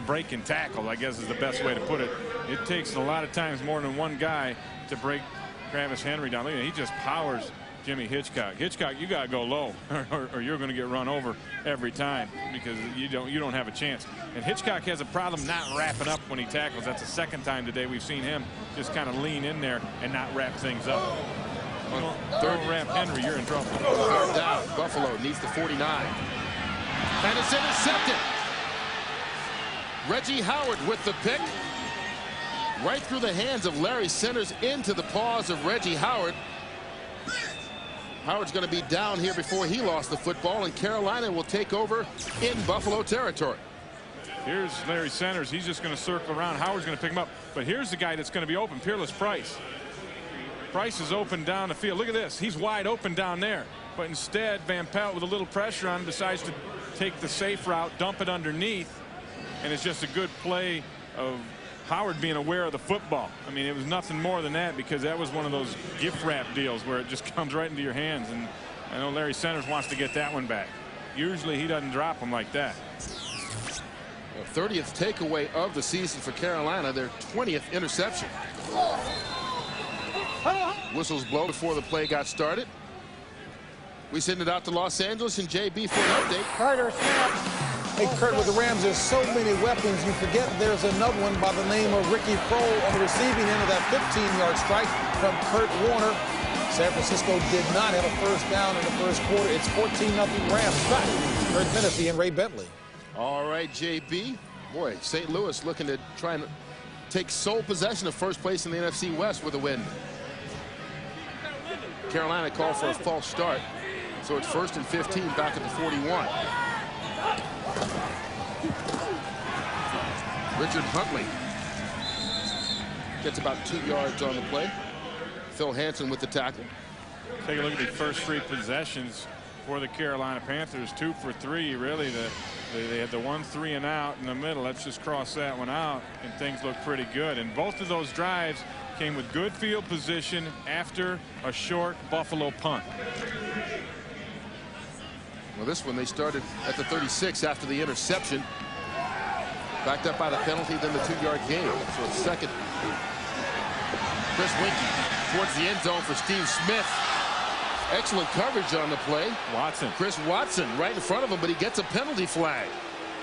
breaking tackles, I guess is the best way to put it. It takes a lot of times more than one guy to break Travis Henry down. He just powers Jimmy Hitchcock. Hitchcock, you got to go low or you're going to get run over every time because you don't have a chance. And Hitchcock has a problem not wrapping up when he tackles. That's the second time today we've seen him just kind of lean in there and not wrap things up. Don't wrap Henry, you're in trouble. Third down. Buffalo needs the 49. And it's intercepted. Reggie Howard with the pick. Right through the hands of Larry Centers into the paws of Reggie Howard. Howard's going to be down here before he lost the football, and Carolina will take over in Buffalo territory. Here's Larry Centers. He's just going to circle around. Howard's going to pick him up. But here's the guy that's going to be open, Peerless Price. Price is open down the field. Look at this. He's wide open down there. But instead, Van Pelt, with a little pressure on him, decides to take the safe route, dump it underneath. And it's just a good play of Howard being aware of the football. I mean, it was nothing more than that because that was one of those gift wrap deals where it just comes right into your hands. And I know Larry Centers wants to get that one back. Usually he doesn't drop them like that. 30th takeaway of the season for Carolina, their 20th interception. Whistles blow before the play got started. We send it out to Los Angeles and JB for an update. Carter, snap. Hey, Kurt, with the Rams, there's so many weapons. You forget there's another one by the name of Ricky Prohl on the receiving end of that 15-yard strike from Kurt Warner. San Francisco did not have a first down in the first quarter. It's 14-0 Rams. Back. Kurt Menefee and Ray Bentley. All right, JB. Boy, St. Louis looking to try and take sole possession of first place in the NFC West with a win. Carolina called for a false start. So it's 1st and 15 back at the 41. Richard Huntley gets about 2 yards on the play. Phil Hansen with the tackle. Take a look at the first 3 possessions for the Carolina Panthers. 2 for 3, really. They had the 1 3 and out in the middle. Let's just cross that one out, and things look pretty good. And both of those drives came with good field position after a short Buffalo punt. Well, this one they started at the 36 after the interception. Backed up by the penalty, then the 2-yard gain. So it's second. Chris Winkie towards the end zone for Steve Smith. Excellent coverage on the play. Watson. Chris Watson right in front of him, but he gets a penalty flag.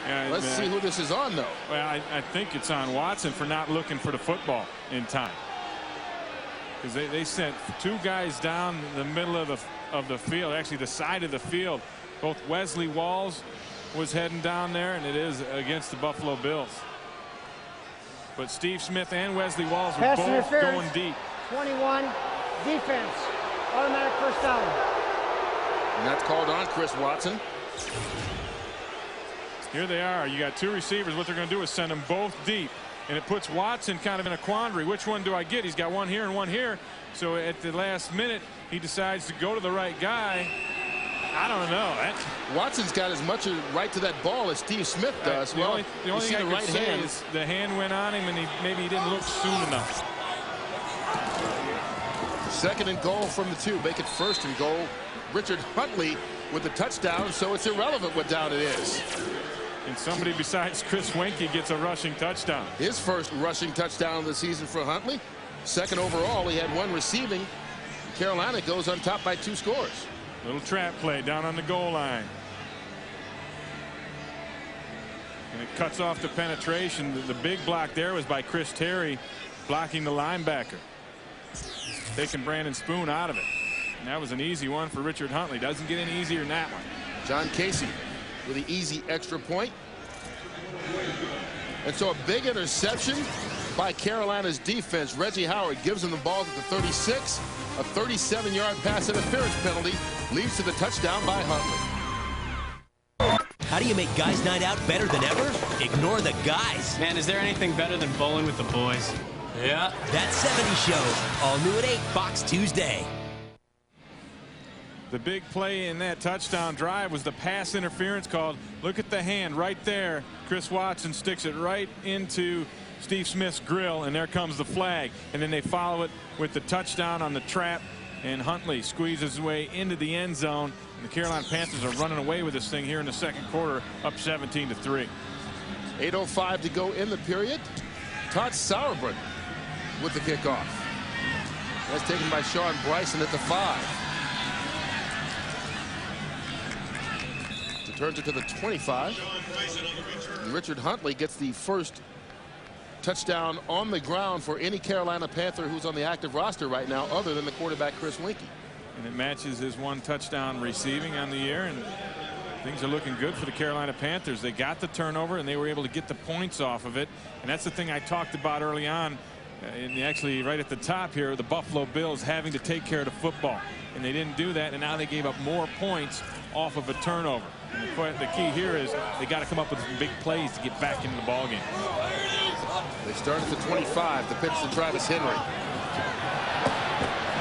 Yeah, let's see who this is on, though. Well, I think it's on Watson for not looking for the football in time. Because they sent 2 guys down the middle of the field, actually the side of the field. Both Wesley Walls was heading down there, and it is against the Buffalo Bills. But Steve Smith and Wesley Walls were both going deep. 21, defense, automatic first down. And that's called on Chris Watson. Here they are. You got 2 receivers. What they're going to do is send them both deep. And it puts Watson kind of in a quandary. Which one do I get? He's got one here and one here. So at the last minute, he decides to go to the right guy. I don't know. Watson's got as much a right to that ball as Steve Smith does. The only thing I could say is the hand went on him, and maybe he didn't look soon enough. 2nd and goal from the 2. Make it 1st and goal. Richard Huntley with the touchdown, so it's irrelevant what down it is. And somebody besides Chris Winkie gets a rushing touchdown. His first rushing touchdown of the season for Huntley. 2nd overall. He had 1 receiving. Carolina goes on top by 2 scores. Little trap play down on the goal line. And it cuts off the penetration. The big block there was by Chris Terry blocking the linebacker. taking Brandon Spoon out of it. And that was an easy one for Richard Huntley. Doesn't get any easier than that one. John Casey with the easy extra point. And so a big interception by Carolina's defense. Reggie Howard gives him the ball at the 36. A 37-yard pass interference penalty leads to the touchdown by Huntley. How do you make Guys Night Out better than ever? Ignore the guys. Man, is there anything better than bowling with the boys? Yeah. That 70s Show. All new at 8, Fox Tuesday. The big play in that touchdown drive was the pass interference called. Look at the hand right there. Chris Watson sticks it right into Steve Smith's grill, and there comes the flag. And then they follow it with the touchdown on the trap, and Huntley squeezes his way into the end zone. And the Carolina Panthers are running away with this thing here in the second quarter, up 17-3. 8:05 to go in the period. Todd Sauerbrunn with the kickoff. That's taken by Sean Bryson at the 5. Turns it to the 25. And Richard Huntley gets the first touchdown on the ground for any Carolina Panther who's on the active roster right now, other than the quarterback Chris Winkie. And it matches his 1 touchdown receiving on the year, and things are looking good for the Carolina Panthers. They got the turnover and they were able to get the points off of it, and that's the thing I talked about early on. And actually right at the top here, the Buffalo Bills having to take care of the football, and they didn't do that, and now they gave up more points off of a turnover. And the key here is they got to come up with some big plays to get back into the ball game. They start at the 25. The pitch to Travis Henry.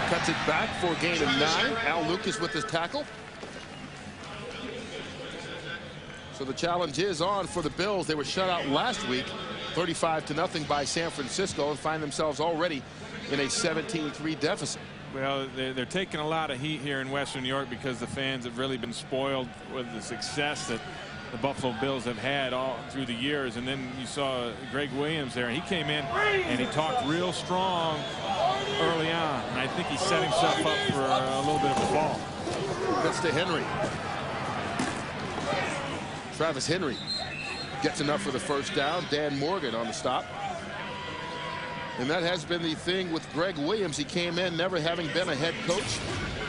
Cuts it back for a gain of 9. Al Lucas with his tackle. So the challenge is on for the Bills. They were shut out last week, 35-0 by San Francisco, and find themselves already in a 17-3 deficit. Well, they're taking a lot of heat here in Western New York because the fans have really been spoiled with the success that the Buffalo Bills have had all through the years. And then you saw Greg Williams there, and he came in and he talked real strong early on. And I think he set himself up for a little bit of a fall. That's to Henry. Travis Henry gets enough for the first down. Dan Morgan on the stop. And that has been the thing with Greg Williams. He came in never having been a head coach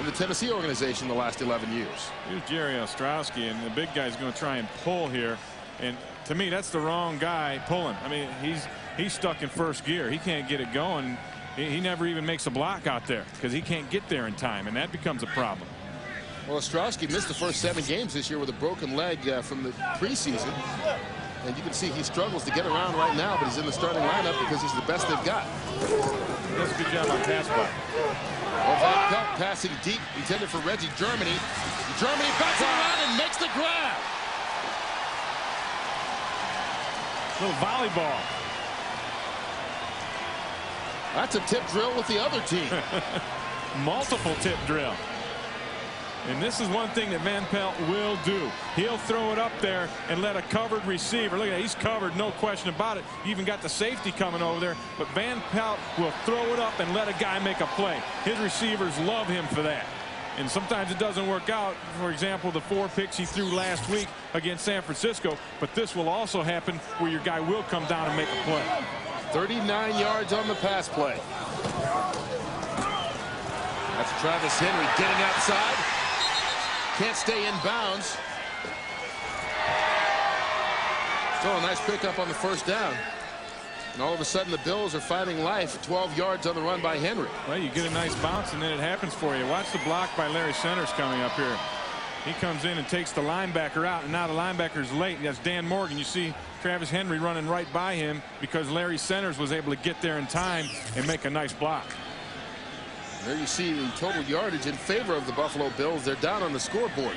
in the Tennessee organization the last 11 years. Here's Jerry Ostrowski, and the big guy's going to try and pull here. And to me, that's the wrong guy pulling. I mean, he's stuck in first gear. He can't get it going. He never even makes a block out there because he can't get there in time, and that becomes a problem. Well, Ostrowski missed the first 7 games this year with a broken leg from the preseason. And you can see he struggles to get around right now, but he's in the starting lineup because he's the best they've got. That's a good job on pass block. Van Pelt passing deep, intended for Reggie. Germany backs it around and makes the grab. Little volleyball. That's a tip drill with the other team. Multiple tip drill. And this is one thing that Van Pelt will do. He'll throw it up there and let a covered receiver. Look at that. He's covered, no question about it. You even got the safety coming over there. But Van Pelt will throw it up and let a guy make a play. His receivers love him for that. And sometimes it doesn't work out. For example, the 4 picks he threw last week against San Francisco. But this will also happen where your guy will come down and make a play. 39 yards on the pass play. That's Travis Henry getting outside. Can't stay in bounds. Still a nice pickup on the first down. And all of a sudden the Bills are finding life. 12 yards on the run by Henry. Well, you get a nice bounce and then it happens for you. Watch the block by Larry Centers coming up here. He comes in and takes the linebacker out, and now the linebacker's late. That's Dan Morgan. You see Travis Henry running right by him because Larry Centers was able to get there in time and make a nice block. There you see the total yardage in favor of the Buffalo Bills. They're down on the scoreboard.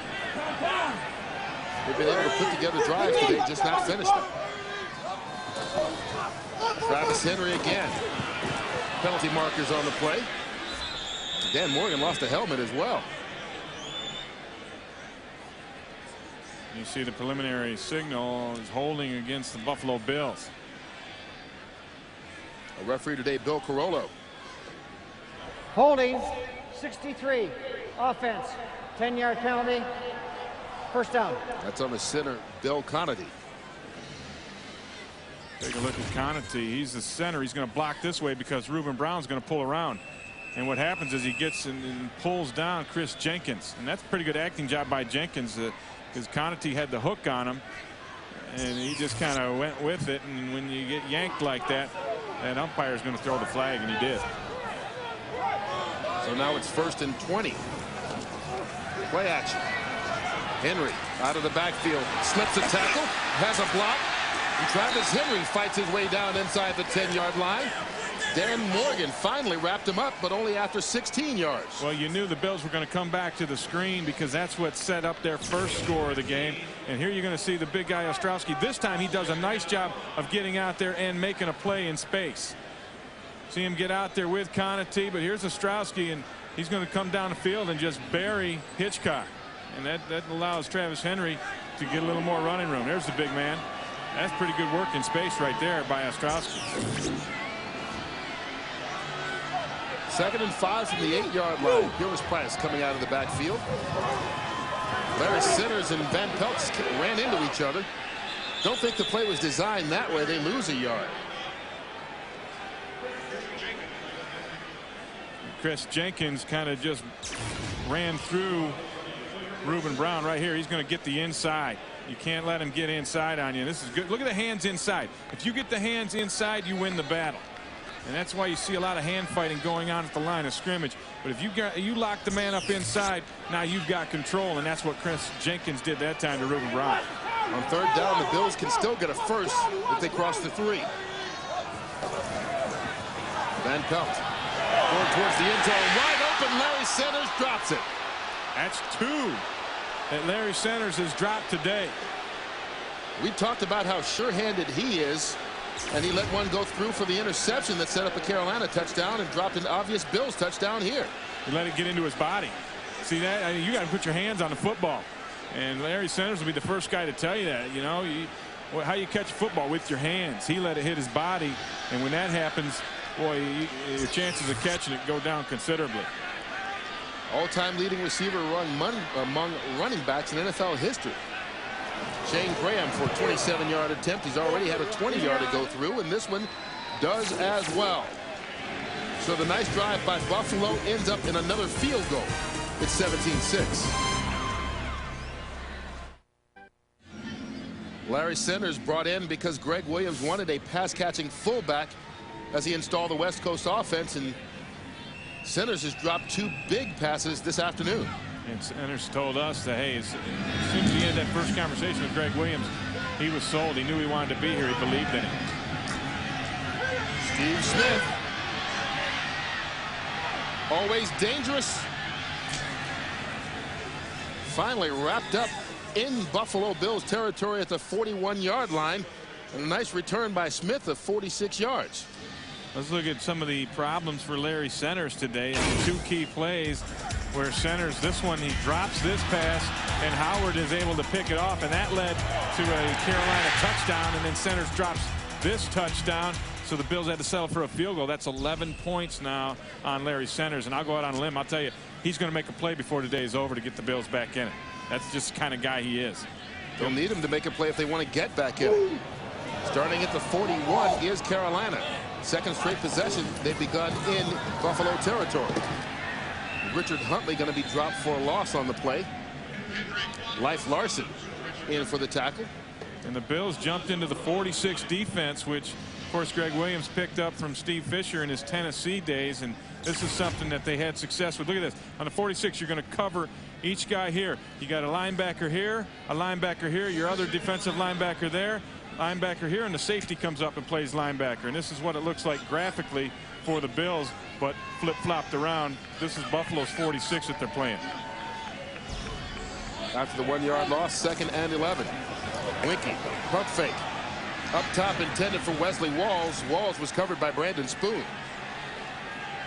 They've been able to put together drives today, just not finished them. Travis Henry again. Penalty markers on the play. Dan Morgan lost a helmet as well. You see the preliminary signal is holding against the Buffalo Bills. A referee today, Bill Carollo. Holding, 63. Offense, 10-yard penalty. First down. That's on the center, Bill Conity. Take a look at Conity. He's the center. He's going to block this way because Reuben Brown's going to pull around. And what happens is he gets and pulls down Chris Jenkins. And that's a pretty good acting job by Jenkins, because Conatee had the hook on him. And he just kind of went with it. And when you get yanked like that, that umpire is going to throw the flag, and he did. So now it's 1st and 20. Play action. Henry out of the backfield, slips a tackle, has a block. And Travis Henry fights his way down inside the 10-yard line. Dan Morgan finally wrapped him up, but only after 16 yards. Well, you knew the Bills were going to come back to the screen, because that's what set up their first score of the game. And here you're going to see the big guy Ostrowski. This time he does a nice job of getting out there and making a play in space. See him get out there with Conatee, but here's Ostrowski, and he's going to come down the field and just bury Hitchcock. And that allows Travis Henry to get a little more running room. There's the big man. That's pretty good work in space right there by Ostrowski. 2nd and 5 from the 8-yard line. Gillis Price coming out of the backfield. Larry Centers and Van Pelt ran into each other. Don't think the play was designed that way. They lose a yard. Chris Jenkins kind of just ran through Reuben Brown right here. He's going to get the inside. You can't let him get inside on you. This is good. Look at the hands inside. If you get the hands inside, you win the battle. And that's why you see a lot of hand fighting going on at the line of scrimmage. But if you lock the man up inside, now you've got control, and that's what Chris Jenkins did that time to Reuben Brown. On 3rd down, the Bills can still get a first if they cross the 3. Van Pelt going towards the end zone, wide open. Larry Centers drops it. That's 2 that Larry Centers has dropped today. We talked about how sure-handed he is, and he let one go through for the interception that set up a Carolina touchdown and dropped an obvious Bills touchdown here. He let it get into his body. See that? I mean, you got to put your hands on the football. And Larry Centers will be the first guy to tell you that. You know, how you catch football with your hands. He let it hit his body, and when that happens, boy, your chances of catching it go down considerably. All-time leading receiver among running backs in NFL history. Shane Graham for a 27-yard attempt. He's already had a 20-yard to go through, and this one does as well. So the nice drive by Buffalo ends up in another field goal. It's 17-6. Larry Centers brought in because Greg Williams wanted a pass-catching fullback as he installed the West Coast offense, and Centers has dropped 2 big passes this afternoon. And Centers told us that, hey, as soon as he had that first conversation with Greg Williams, he was sold. He knew he wanted to be here. He believed in it. Steve Smith. Always dangerous. Finally wrapped up in Buffalo Bills territory at the 41-yard line. And a nice return by Smith of 46 yards. Let's look at some of the problems for Larry Centers today. And 2 key plays where Centers, this one, he drops this pass, and Howard is able to pick it off, and that led to a Carolina touchdown, and then Centers drops this touchdown. So the Bills had to settle for a field goal. That's 11 points now on Larry Centers, and I'll go out on a limb. I'll tell you, he's going to make a play before the day is over to get the Bills back in it. That's just the kind of guy he is. They'll need him to make a play if they want to get back in it. Starting at the 41 is Carolina. Second straight possession they've begun in Buffalo territory. Richard Huntley going to be dropped for a loss on the play. Life Larson in for the tackle. And the Bills jumped into the 46 defense, which, of course, Greg Williams picked up from Steve Fisher in his Tennessee days. And this is something that they had success with. Look at this. On the 46, you're going to cover each guy here. You got a linebacker here, your other defensive linebacker there, linebacker here, and the safety comes up and plays linebacker. And this is what it looks like graphically for the Bills, but flip-flopped around. This is Buffalo's 46 that they're playing. After the 1-yard loss, 2nd and 11. Winky, pump fake. Up top intended for Wesley Walls. Walls was covered by Brandon Spoon.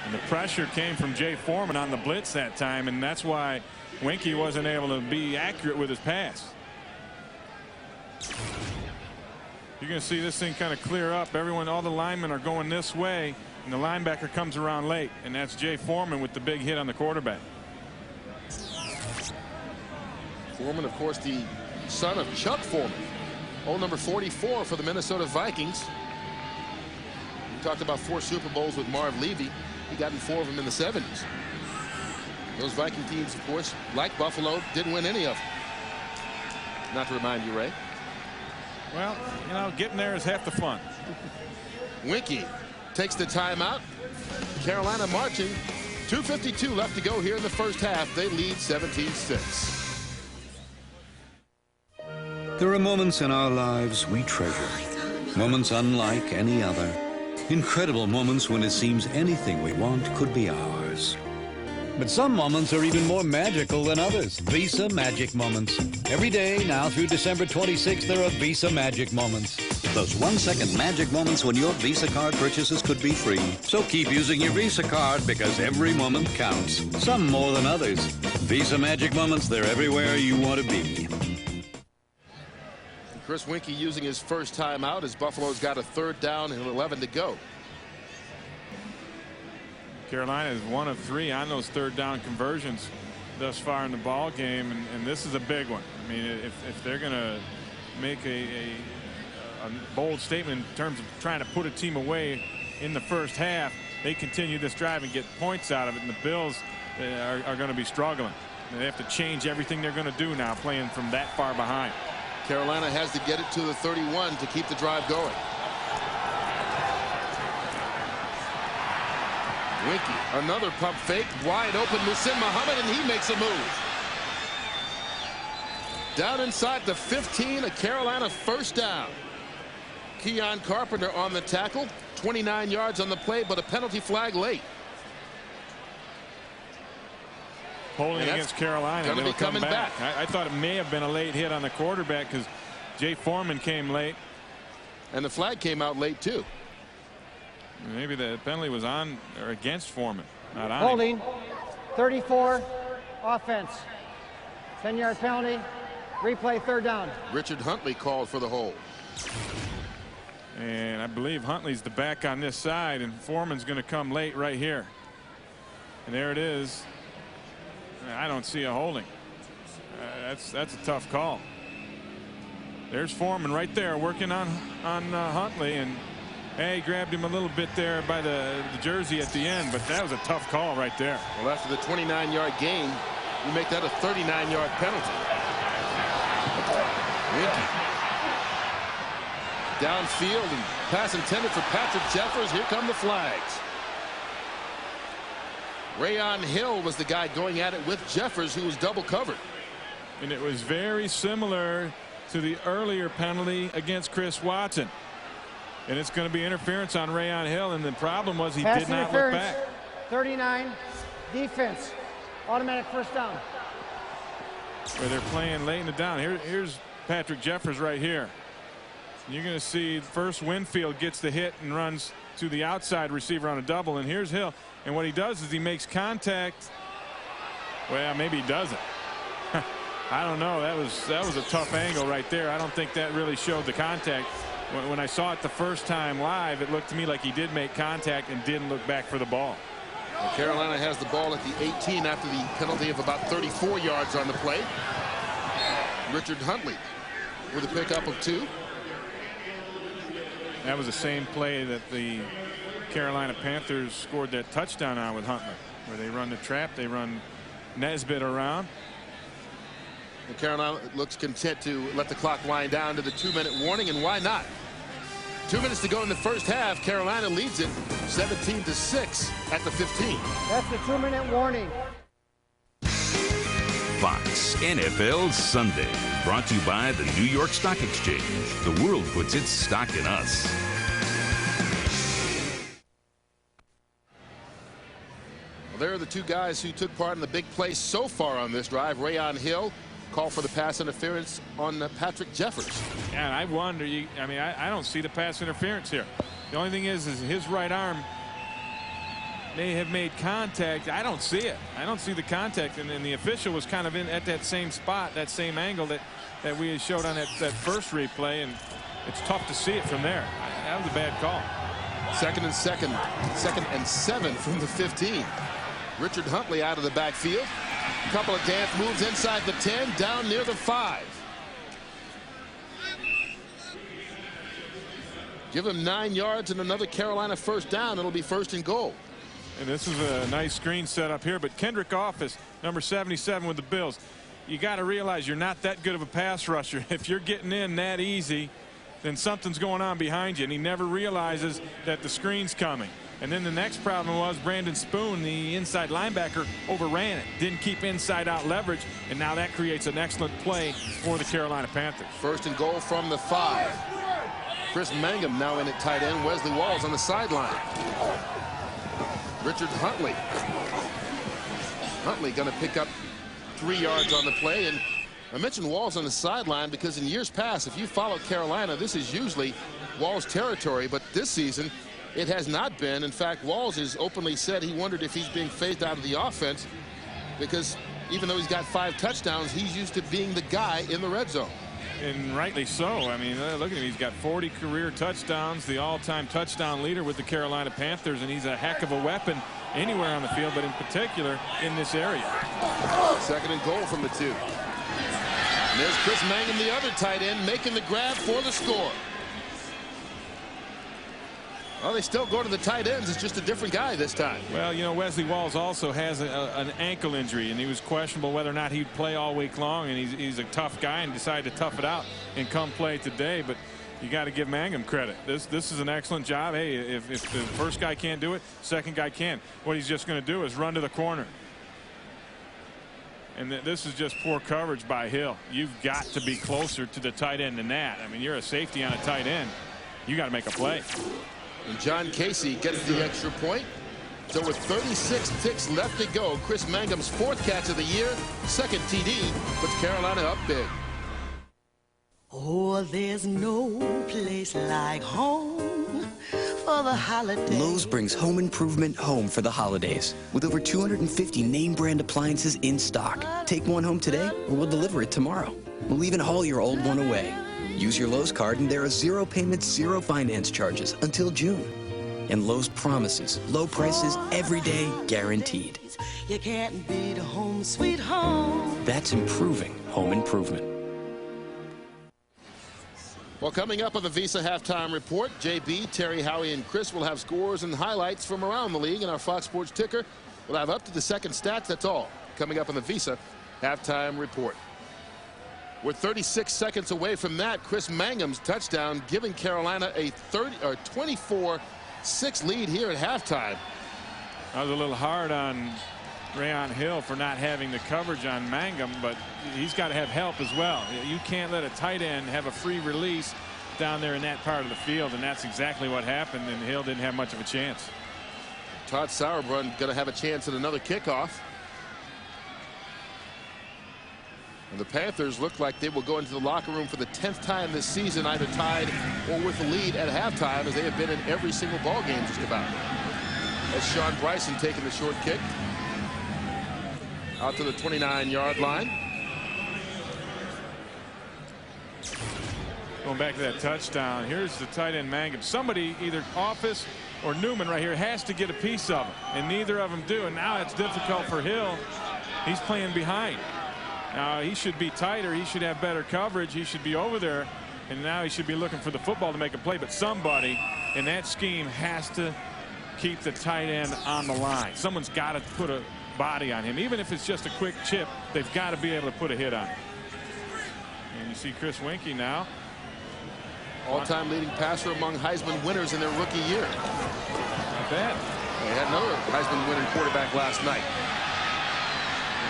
And the pressure came from Jay Foreman on the blitz that time, and that's why Winky wasn't able to be accurate with his pass. You're going to see this thing kind of clear up. All the linemen are going this way, and the linebacker comes around late, and that's Jay Foreman with the big hit on the quarterback. Foreman, of course, the son of Chuck Foreman, old number 44 for the Minnesota Vikings. We talked about 4 Super Bowls with Marv Levy. He got in 4 of them in the 70s. Those Viking teams, of course, like Buffalo, didn't win any of them. Not to remind you, Ray. Well, you know, getting there is half the fun. Winky takes the timeout. Carolina marching. 2:52 left to go here in the first half. They lead 17-6. There are moments in our lives we treasure. Moments unlike any other. Incredible moments when it seems anything we want could be ours. But some moments are even more magical than others. Visa Magic Moments. Every day now through December 26th, there are Visa Magic Moments. Those 1-second magic moments when your Visa card purchases could be free. So keep using your Visa card because every moment counts. Some more than others. Visa Magic Moments, they're everywhere you want to be. Chris Winky using his first timeout as Buffalo's got a 3rd down and 11 to go. Carolina is 1 of 3 on those 3rd down conversions thus far in the ball game, and this is a big one. I mean, if they're going to make a bold statement in terms of trying to put a team away in the first half, they continue this drive and get points out of it, and the Bills are going to be struggling. They have to change everything they're going to do now, playing from that far behind. Carolina has to get it to the 31 to keep the drive going. Winky, another pump fake, wide open Muhsin Muhammad, and he makes a move. Down inside the 15, a Carolina 1st down. Keon Carpenter on the tackle, 29 yards on the play, but a penalty flag late. Holding against Carolina. Going to be coming back. I thought it may have been a late hit on the quarterback because Jay Foreman came late. And the flag came out late, too. Maybe the penalty was on or against Foreman, not on Holding. him. 34, offense. 10-yard penalty. Replay 3rd down. Richard Huntley called for the hold. And I believe Huntley's the back on this side, and Foreman's going to come late right here. And there it is. I don't see a holding. That's a tough call. There's Foreman right there working on Huntley, and he grabbed him a little bit there by the jersey at the end, but that was a tough call right there. Well, after the 29-yard gain, you make that a 39-yard penalty. Winky. Downfield and pass intended for Patrick Jeffers. Here come the flags. Rayon Hill was the guy going at it with Jeffers, who was double covered. And it was very similar to the earlier penalty against Chris Watson. And it's going to be interference on Rayon Hill, and the problem was he did not look back. 39, defense, automatic 1st down. Where they're playing late in the down. Here's Patrick Jeffers right here. You're going to see first Winfield gets the hit and runs to the outside receiver on a double, and here's Hill. And what he does is he makes contact. Well, maybe he doesn't. I don't know. That was a tough angle right there. I don't think that really showed the contact. When I saw it the first time live, it looked to me like he did make contact and didn't look back for the ball. Well, Carolina has the ball at the 18 after the penalty of about 34 yards on the play. Richard Huntley with a pickup of 2. That was the same play that the Carolina Panthers scored that touchdown on with Huntley, where they run the trap, they run Nesbitt around. And Carolina looks content to let the clock wind down to the 2-minute warning, and why not? 2 minutes to go in the first half. Carolina leads it 17-6 at the 15. That's the 2-minute warning. Fox NFL Sunday, brought to you by the New York Stock Exchange. The world puts its stock in us. Well, there are the 2 guys who took part in the big play so far on this drive. Rayon Hill call for the pass interference on Patrick Jeffers. Yeah, and I wonder, I mean, I don't see the pass interference here. The only thing is his right arm may have made contact. I don't see it. I don't see the contact, and the official was kind of in at that same spot, that same angle that we had showed on that first replay, and it's tough to see it from there. That was a bad call. Second and 7 from the 15. Richard Huntley out of the backfield. A couple of dance moves inside the 10, down near the 5. Give him 9 yards and another Carolina 1st down. It'll be 1st and goal. And this is a nice screen set up here, but Kendrick Office, number 77 with the Bills. You got to realize you're not that good of a pass rusher. If you're getting in that easy, then something's going on behind you, and he never realizes that the screen's coming. And then the next problem was Brandon Spoon, the inside linebacker, overran it, didn't keep inside out leverage, and now that creates an excellent play for the Carolina Panthers. First and goal from the 5. Chris Mangum now in at tight end. Wesley Walls on the sideline. Richard Huntley. Huntley going to pick up 3 yards on the play. And I mentioned Walls on the sideline because in years past, if you follow Carolina, this is usually Walls' territory. But this season, it has not been. In fact, Walls has openly said he wondered if he's being phased out of the offense because even though he's got 5 touchdowns, he's used to being the guy in the red zone. And rightly so. I mean, look at him. He's got 40 career touchdowns, the all-time touchdown leader with the Carolina Panthers, and he's a heck of a weapon anywhere on the field, but in particular in this area. Second and goal from the 2. And there's Chris Mangum, the other tight end, making the grab for the score. Well, they still go to the tight ends. It's just a different guy this time. Well, you know, Wesley Walls also has an ankle injury, and he was questionable whether or not he'd play all week long, and he's a tough guy and decided to tough it out and come play today. But you got to give Mangum credit. This is an excellent job. Hey, if the first guy can't do it, second guy can. What he's just going to do is run to the corner. And this is just poor coverage by Hill. You've got to be closer to the tight end than that. I mean, you're a safety on a tight end. You got to make a play. And John Casey gets the extra point. So with 36 ticks left to go, Chris Mangum's 4th catch of the year, 2nd TD, puts Carolina up big. Oh, there's no place like home for the holidays. Lowe's brings home improvement home for the holidays with over 250 name brand appliances in stock. Take one home today or we'll deliver it tomorrow. We'll even haul your old one away. Use your Lowe's card and there are 0 payments, 0 finance charges until June. And Lowe's promises low prices every day guaranteed. You can't beat home sweet home. That's improving home improvement. Well, coming up on the Visa Halftime Report, JB, Terry, Howie, and Chris will have scores and highlights from around the league, and our Fox Sports ticker will have up to the second stats. That's all coming up on the Visa Halftime Report. We're 36 seconds away from that. Chris Mangum's touchdown giving Carolina a 24-6 lead here at halftime. I was a little hard on Rayon Hill for not having the coverage on Mangum, but he's got to have help as well. You can't let a tight end have a free release down there in that part of the field, and that's exactly what happened, and Hill didn't have much of a chance. Todd Sauerbrunn going to have a chance at another kickoff. And the Panthers look like they will go into the locker room for the 10th time this season, either tied or with the lead at halftime, as they have been in every single ball game just about. As Sean Bryson taking the short kick out to the 29-yard line. Going back to that touchdown, here's the tight end Mangum. Somebody, either Office or Newman right here, has to get a piece of it, and neither of them do. And now it's difficult for Hill. He's playing behind. Now he should be tighter. He should have better coverage. He should be over there, and now he should be looking for the football to make a play. But somebody in that scheme has to keep the tight end on the line. Someone's got to put a body on him, even if it's just a quick chip. They've got to be able to put a hit on him. And you see Chris Winkie now, all-time leading passer among Heisman winners in their rookie year. Not bad. They had another Heisman winning quarterback last night.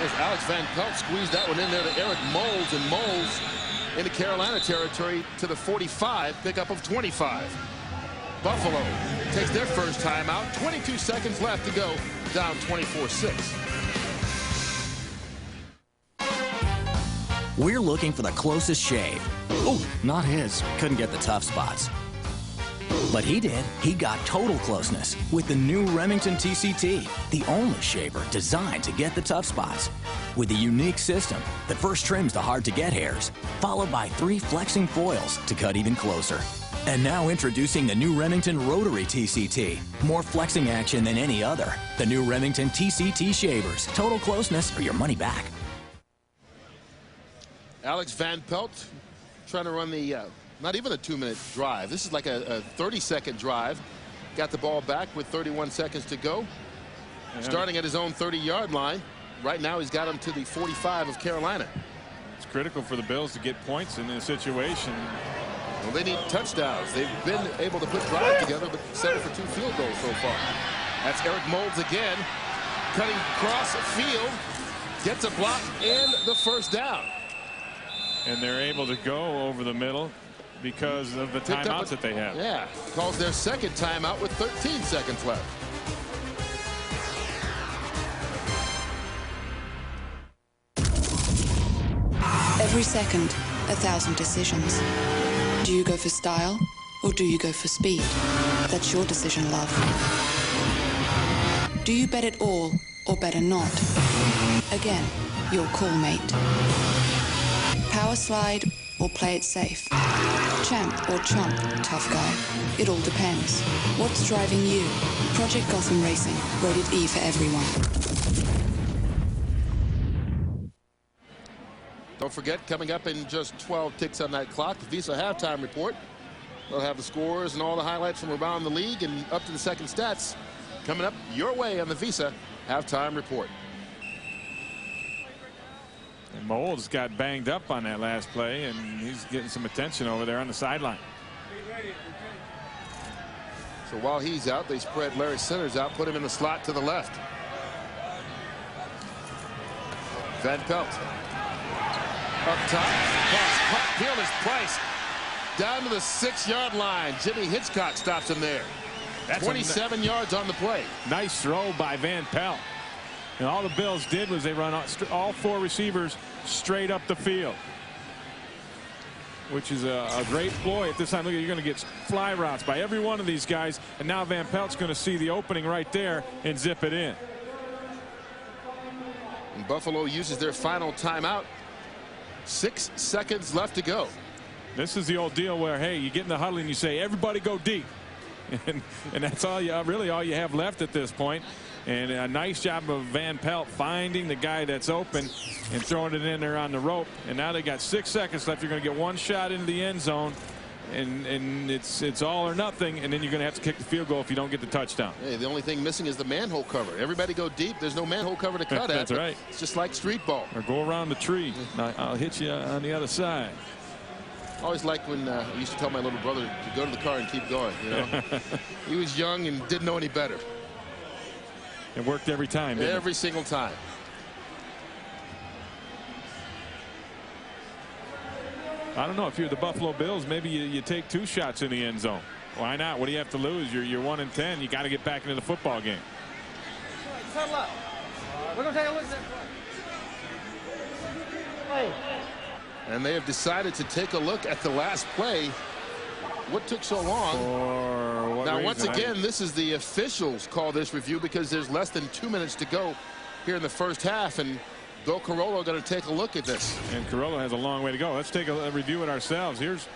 As Alex Van Pelt squeezed that one in there to Eric Moles, and Moles into Carolina territory to the 45, pickup of 25. Buffalo takes their first timeout. 22 seconds left to go, down 24-6. We're looking for the closest shave. Oh, not his. Couldn't get the tough spots. But he did. He got total closeness with the new Remington TCT, the only shaver designed to get the tough spots. With a unique system that first trims the hard-to-get hairs, followed by 3 flexing foils to cut even closer. And now introducing the new Remington Rotary TCT. More flexing action than any other. The new Remington TCT shavers. Total closeness or your money back. Alex Van Pelt trying to run the not even a 2-minute drive. This is like a 30-second drive. Got the ball back with 31 seconds to go. starting at his own 30-yard line. Right now he's got him to the 45 of Carolina. It's critical for the Bills to get points in this situation. Well, they need touchdowns. They've been able to put drive together, but settled for 2 field goals so far. That's Eric Moulds again, cutting cross field, gets a block and the first down. And they're able to go over the middle because of the timeouts that they have. Yeah, calls their second timeout with 13 seconds left. Every second, 1,000 decisions. Do you go for style or do you go for speed? That's your decision, love. Do you bet it all or better not? Again, your call, mate. Power slide or play it safe? Champ or chump, tough guy? It all depends. What's driving you? Project Gotham Racing, rated E for everyone. Don't forget, coming up in just 12 ticks on that clock, the Visa halftime report. They'll have the scores and all the highlights from around the league and up to the second stats coming up your way on the Visa halftime report. And Moulds got banged up on that last play, and he's getting some attention over there on the sideline. So while he's out, they spread Larry Centers out, put him in the slot to the left. Van Pelt. Up top, pass, field is placed down to the 6-yard line. Jimmy Hitchcock stops him there. That's 27 yards on the play. Nice throw by Van Pelt. And all the Bills did was they run all 4 receivers straight up the field, which is a great ploy at this time. Look, you're going to get fly routes by every one of these guys, and now Van Pelt's going to see the opening right there and zip it in. And Buffalo uses their final timeout. 6 seconds left to go. This is the old deal where, hey, you get in the huddle and you say, everybody go deep. And that's all you really all you have left at this point. And a nice job of Van Pelt finding the guy that's open and throwing it in there on the rope. And now they got 6 seconds left. You're going to get 1 shot into the end zone. And it's all or nothing, and then you're going to have to kick the field goal if you don't get the touchdown. Hey, the only thing missing is the manhole cover. Everybody go deep. There's no manhole cover to cut at. That's right. It's just like street ball. Or go around the tree. I'll hit you on the other side. I always liked when I used to tell my little brother to go to the car and keep going. You know, he was young and didn't know any better. It worked every time. Didn't every single time. I don't know, if you're the Buffalo Bills, maybe you take 2 shots in the end zone. Why not? What do you have to lose? You're 1-10. You got to get back into the football game. Settle up. We're going to take a look at that play. And they have decided to take a look at the last play. What took so long? For what now, reason? once again, this is the officials call this review because there's less than 2 minutes to go here in the first half, and Bill Carollo going to take a look at this. And Carollo has a long way to go. Let's take a review it ourselves. There's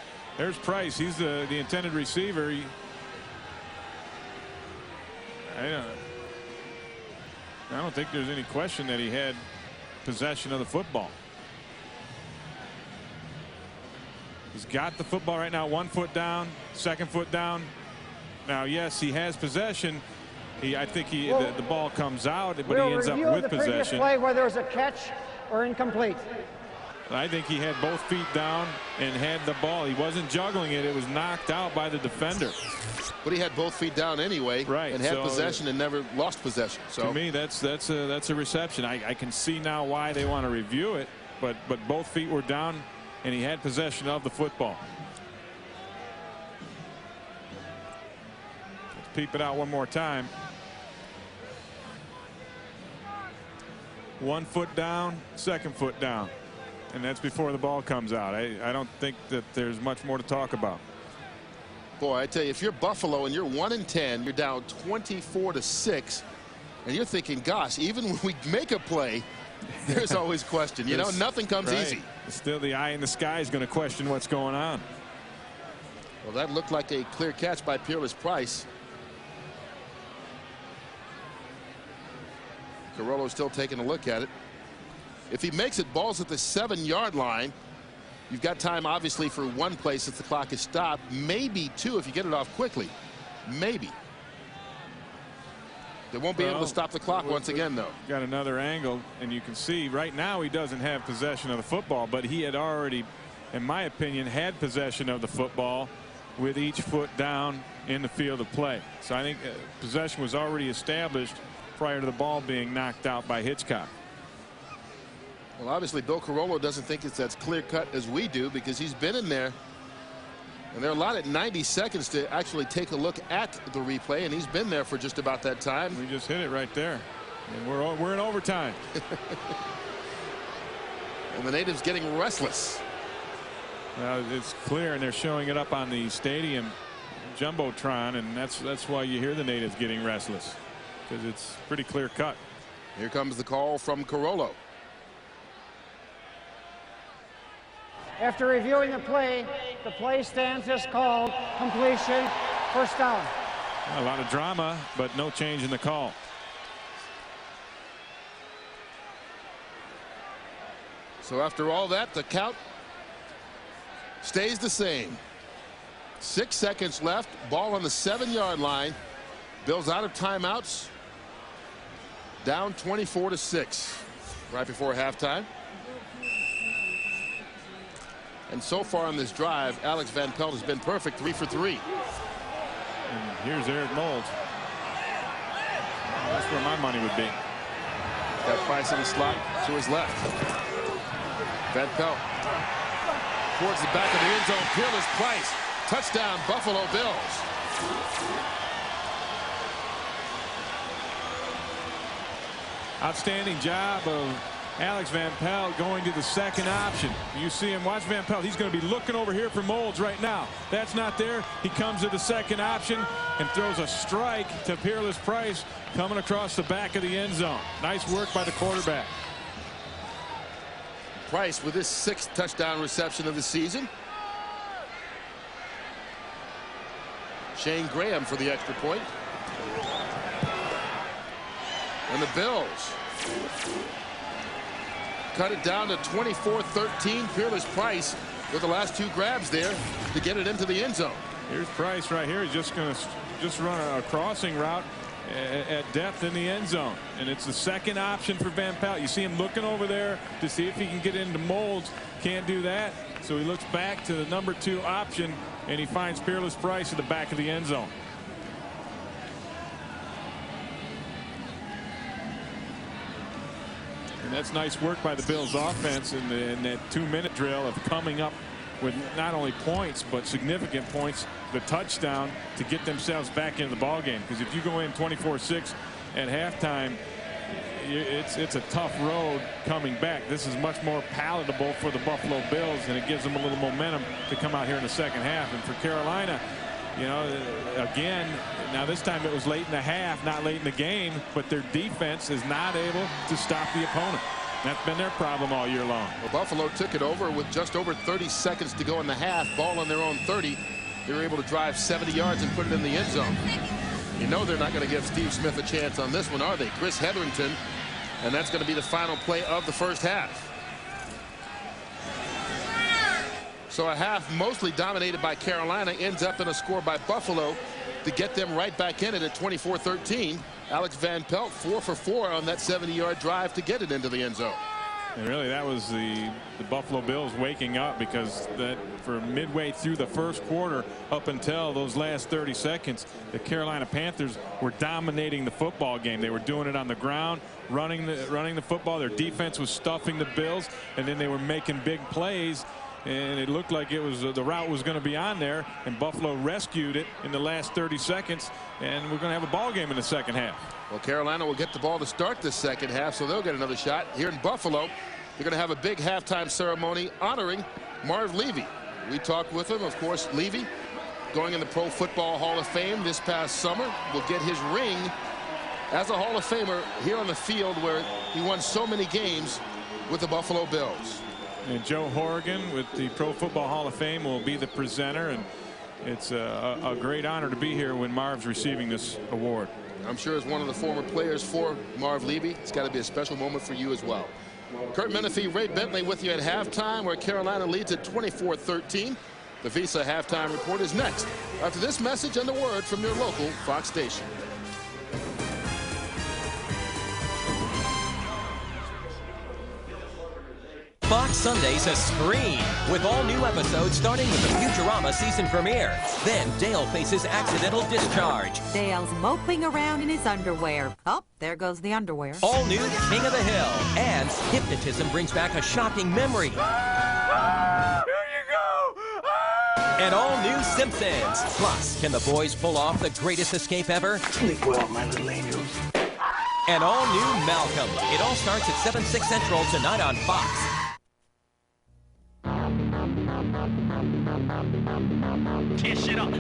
Price. He's the intended receiver. I don't think there's any question that he had possession of the football. He's got the football right now. 1 foot down, 2nd foot down. Now, yes, he has possession. I think the ball comes out, but he ends up with possession. Play whether it was a catch or incomplete. I think he had both feet down and had the ball. He wasn't juggling it. It was knocked out by the defender. But he had both feet down anyway, right? And had possession and never lost possession. So to me, that's a reception. I can see now why they want to review it, but both feet were down, and he had possession of the football. Let's peep it out one more time. 1 foot down, 2nd foot down. And that's before the ball comes out. I don't think that there's much more to talk about. Boy, I tell you, if you're Buffalo and you're 1-10, you're down 24-6, and you're thinking, gosh, even when we make a play, there's always question. You know, nothing comes easy. Still, the eye in the sky is going to question what's going on. Well, that looked like a clear catch by Peerless Price. Carollo's still taking a look at it. If he makes it, ball's at the 7-yard line. You've got time, obviously, for 1 play since the clock is stopped. Maybe 2 if you get it off quickly. Maybe. They won't be able to stop the clock once again, though. Got another angle, and you can see right now he doesn't have possession of the football, but he had already, in my opinion, had possession of the football with each foot down in the field of play. So I think possession was already established prior to the ball being knocked out by Hitchcock. Well, obviously, Bill Carollo doesn't think it's as clear cut as we do because he's been in there. And they're allotted 90 seconds to actually take a look at the replay, and he's been there for just about that time. We just hit it right there. And we're in overtime. And the natives getting restless. It's clear, and they're showing it up on the stadium jumbotron, and that's why you hear the natives getting restless, because it's pretty clear cut. Here comes the call from Carollo. After reviewing the play stands as called. Completion. First down. A lot of drama, but no change in the call. So after all that, the count stays the same. 6 seconds left. Ball on the 7-yard line. Bills out of timeouts. Down 24-6 right before halftime. And so far on this drive, Alex Van Pelt has been perfect, 3 for 3. And here's Eric Moulds. That's where my money would be. Got Price in the slot to his left. Van Pelt towards the back of the end zone. Peerless Price. Touchdown, Buffalo Bills. Outstanding job of Alex Van Pelt going to the second option. You see him, watch Van Pelt. He's going to be looking over here for Moulds right now. That's not there. He comes to the second option and throws a strike to Peerless Price coming across the back of the end zone. Nice work by the quarterback. Price with his 6th touchdown reception of the season. Shane Graham for the extra point. And the Bills cut it down to 24-13. Peerless Price with the last 2 grabs there to get it into the end zone. Here's Price right here. He's just going to run a crossing route at depth in the end zone. And it's the second option for Van Pelt. You see him looking over there to see if he can get into Moulds. Can't do that. So he looks back to the number 2 option, and he finds Peerless Price at the back of the end zone. And that's nice work by the Bills offense in that 2-minute drill of coming up with not only points but significant points, the touchdown to get themselves back into the ball game. Because if you go in 24-6 at halftime, it's a tough road coming back. This is much more palatable for the Buffalo Bills, and it gives them a little momentum to come out here in the second half. And for Carolina, you know, again, now this time it was late in the half, not late in the game, but their defense is not able to stop the opponent. That's been their problem all year long. Well, Buffalo took it over with just over 30 seconds to go in the half. Ball on their own 30. They were able to drive 70 yards and put it in the end zone. You know they're not going to give Steve Smith a chance on this one, are they? Chris Hetherington, and that's going to be the final play of the first half. So a half mostly dominated by Carolina ends up in a score by Buffalo to get them right back in it at 24-13. Alex Van Pelt 4 for 4 on that 70-yard drive to get it into the end zone. And really that was the Buffalo Bills waking up, because that for midway through the first quarter up until those last 30 seconds, the Carolina Panthers were dominating the football game. They were doing it on the ground, running the football. Their defense was stuffing the Bills, and then they were making big plays. And it looked like it was the route was going to be on there, and Buffalo rescued it in the last 30 seconds, and we're going to have a ball game in the second half. Well, Carolina will get the ball to start the second half, so they'll get another shot. Here in Buffalo, they're going to have a big halftime ceremony honoring Marv Levy. We talked with him, of course. Levy going in the Pro Football Hall of Fame this past summer, will get his ring as a Hall of Famer here on the field where he won so many games with the Buffalo Bills. And Joe Horrigan with the Pro Football Hall of Fame will be the presenter, and it's a great honor to be here when Marv's receiving this award. I'm sure as one of the former players for Marv Levy, it's got to be a special moment for you as well. Kurt Menefee, Ray Bentley with you at halftime, where Carolina leads at 24-13. The Visa halftime report is next after this message and a word from your local Fox station. Fox Sundays has Scream, with all new episodes starting with the Futurama season premiere. Then Dale faces accidental discharge. Dale's moping around in his underwear. Oh, there goes the underwear. All new King of the Hill. And hypnotism brings back a shocking memory. And all new Simpsons. Plus, can the boys pull off the greatest escape ever? Sleep well, my little angels. And all new Malcolm. It all starts at 7/6 Central tonight on Fox. Can't shit up.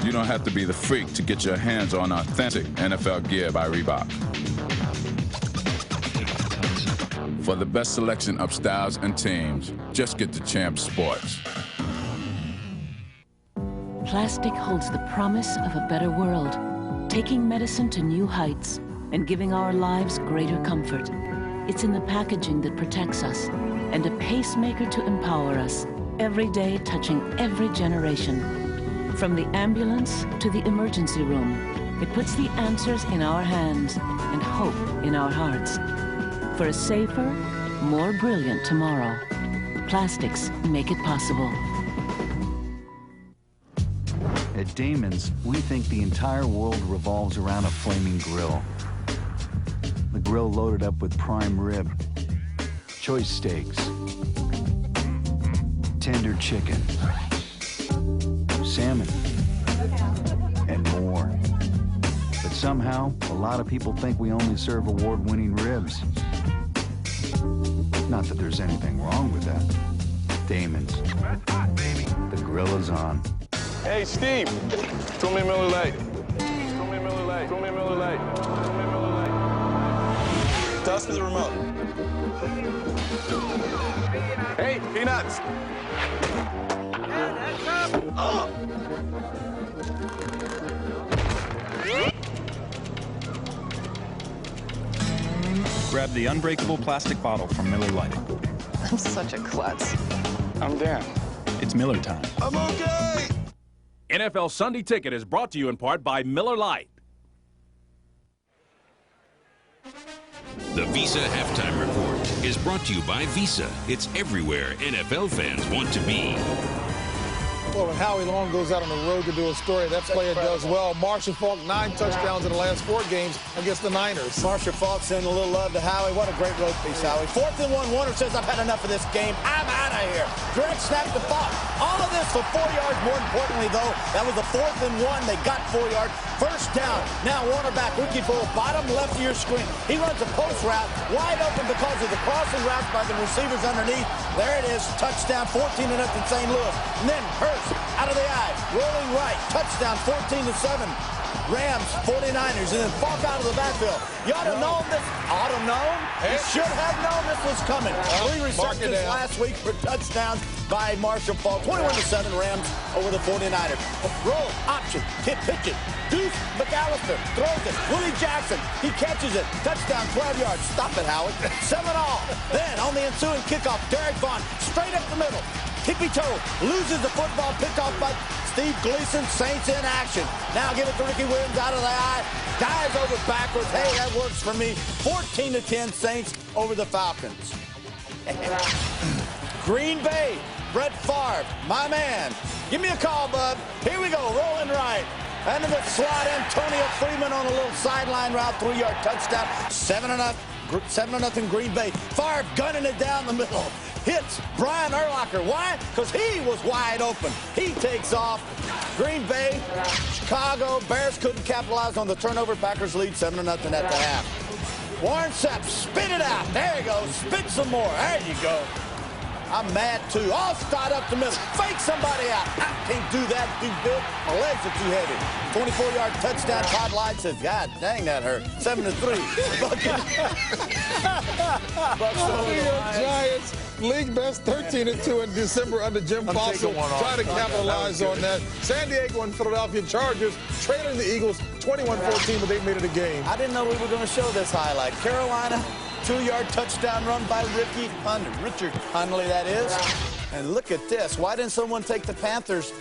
You don't have to be the freak to get your hands on authentic NFL gear by Reebok. For the best selection of styles and teams, just get to Champ Sports. Plastic holds the promise of a better world, taking medicine to new heights and giving our lives greater comfort. It's in the packaging that protects us and a pacemaker to empower us, every day touching every generation. From the ambulance to the emergency room, it puts the answers in our hands and hope in our hearts. For a safer, more brilliant tomorrow, plastics make it possible. At Damon's, we think the entire world revolves around a flaming grill. The grill loaded up with prime rib, choice steaks, tender chicken, salmon, and more. But somehow, a lot of people think we only serve award-winning ribs. Not that there's anything wrong with that. Damon's. The grill is on. Hey, Steve, throw me a Miller Lite. Throw me a Miller Lite. Throw me a Miller Lite. Throw me a Miller Lite. Toss me the remote. Hey, peanuts. Oh. Grab the unbreakable plastic bottle from Miller Lite. I'm such a klutz. I'm down. It's Miller time. I'm okay. NFL Sunday Ticket is brought to you in part by Miller Lite. The Visa Halftime Report is brought to you by Visa. It's everywhere NFL fans want to be. Well, when Howie Long goes out on the road to do a story, that player does well. Marshall Faulk, 9 touchdowns in the last 4 games against the Niners. Marshall Faulk sending a little love to Howie. What a great road piece, Howie. 4th and 1. Warner says, I've had enough of this game. I'm out of here. Direct snap to Faulk. All of this for 4 yards. More importantly, though, that was the 4th and 1. They got 4 yards. First down. Now Warner back. Rookie pull. Bottom left of your screen. He runs a post route. Wide open because of the crossing routes by the receivers underneath. There it is. Touchdown. 14-0 St. Louis. And then Hurst out of the eye. Rolling right. Touchdown. 14-7. Rams, 49ers, and then Faulk out of the backfield. You ought to know this. Ought to know. You should have known this was coming. 3 receptions last week for touchdowns by Marshall Faulk. 21-7 Rams over the 49ers. Roll, option, pitch it. Deuce McAllister throws it. Willie Jackson, he catches it. Touchdown, 12 yards. Stop it, Howard. 7 all. Then on the ensuing kickoff, Derek Vaughn straight up the middle. Tippy toe, loses the football, picked off by Steve Gleason. Saints in action. Now give it to Ricky Williams out of the eye. Dives over backwards. Hey, that works for me. 14-10 Saints over the Falcons. Green Bay, Brett Favre, my man. Give me a call, bub. Here we go, rolling right. Into the slot, Antonio Freeman on a little sideline route, 3-yard touchdown. 7-0 Green Bay. Favre gunning it down the middle. Hits Brian Urlacher. Why? Because he was wide open. He takes off. Green Bay, Chicago, Bears couldn't capitalize on the turnover. Packers lead 7-0 at the half. Warren Sapp, spit it out. There you go. Spit some more. There you go. I'm mad, too. All start up the middle. Fake somebody out. I can't do that. Too big. My legs are too heavy. 24-yard touchdown. Todd Lyde says, God dang, that hurt. 7-3. Bucks over the Giants. League best 13-2 in December under Jim Fossil. Try to capitalize on that. San Diego and Philadelphia Chargers trailing the Eagles 21-14, but they made it a game. I didn't know we were going to show this highlight. Carolina, 2-yard touchdown run by Richard Hundley, that is. And look at this. Why didn't someone take the Panthers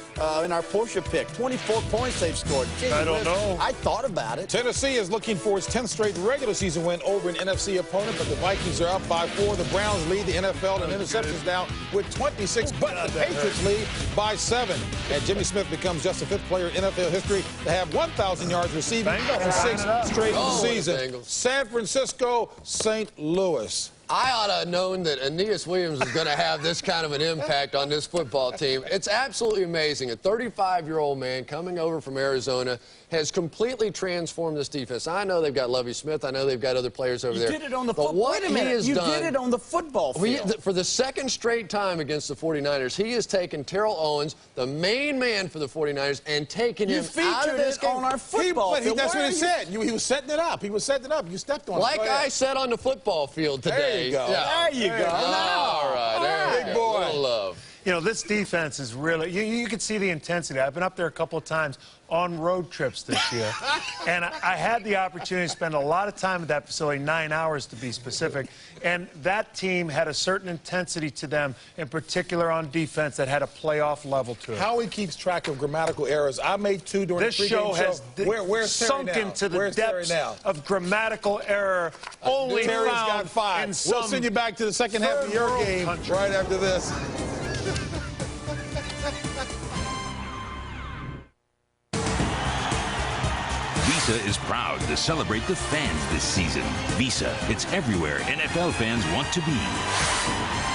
in our Porsche pick? 24 points they've scored. Gee, I don't know. I thought about it. Tennessee is looking for its 10th straight regular season win over an NFC opponent, but the Vikings are up by 4. The Browns lead the NFL in interceptions now with 26, but the Patriots lead by 7. And Jimmy Smith becomes just the 5th player in NFL history to have 1,000 yards receiving in 6 straight seasons. San Francisco, St. Louis. I ought to have known that Aeneas Williams was going to have this kind of an impact on this football team. It's absolutely amazing. A 35-year-old man coming over from Arizona has completely transformed this defense. I know they've got Lovie Smith. I know they've got other players over there. You did it on the football. Wait a minute. You did it on the football field. For the 2nd straight time against the 49ers, he has taken Terrell Owens, the main man for the 49ers, and taken him out of this game. On our football field. That's what he said. He was setting it up. He was setting it up. You stepped on it. Like I said on the football field today. There you go. Yeah. There you go. All right. Big boy. Little love. You know, this defense is really, you can see the intensity. I've been up there a couple of times on road trips this year. And I had the opportunity to spend a lot of time at that facility, 9 hours to be specific. And that team had a certain intensity to them, in particular on defense, that had a playoff level to it. Howie keeps track of grammatical errors. I made 2 during this the pregame show. Has Where's sunk Terry now? into the Where's depths of grammatical error only Terry's found got 5. in some We'll send you back to the second half of your game right after this. Visa is proud to celebrate the fans this season. Visa, it's everywhere NFL fans want to be.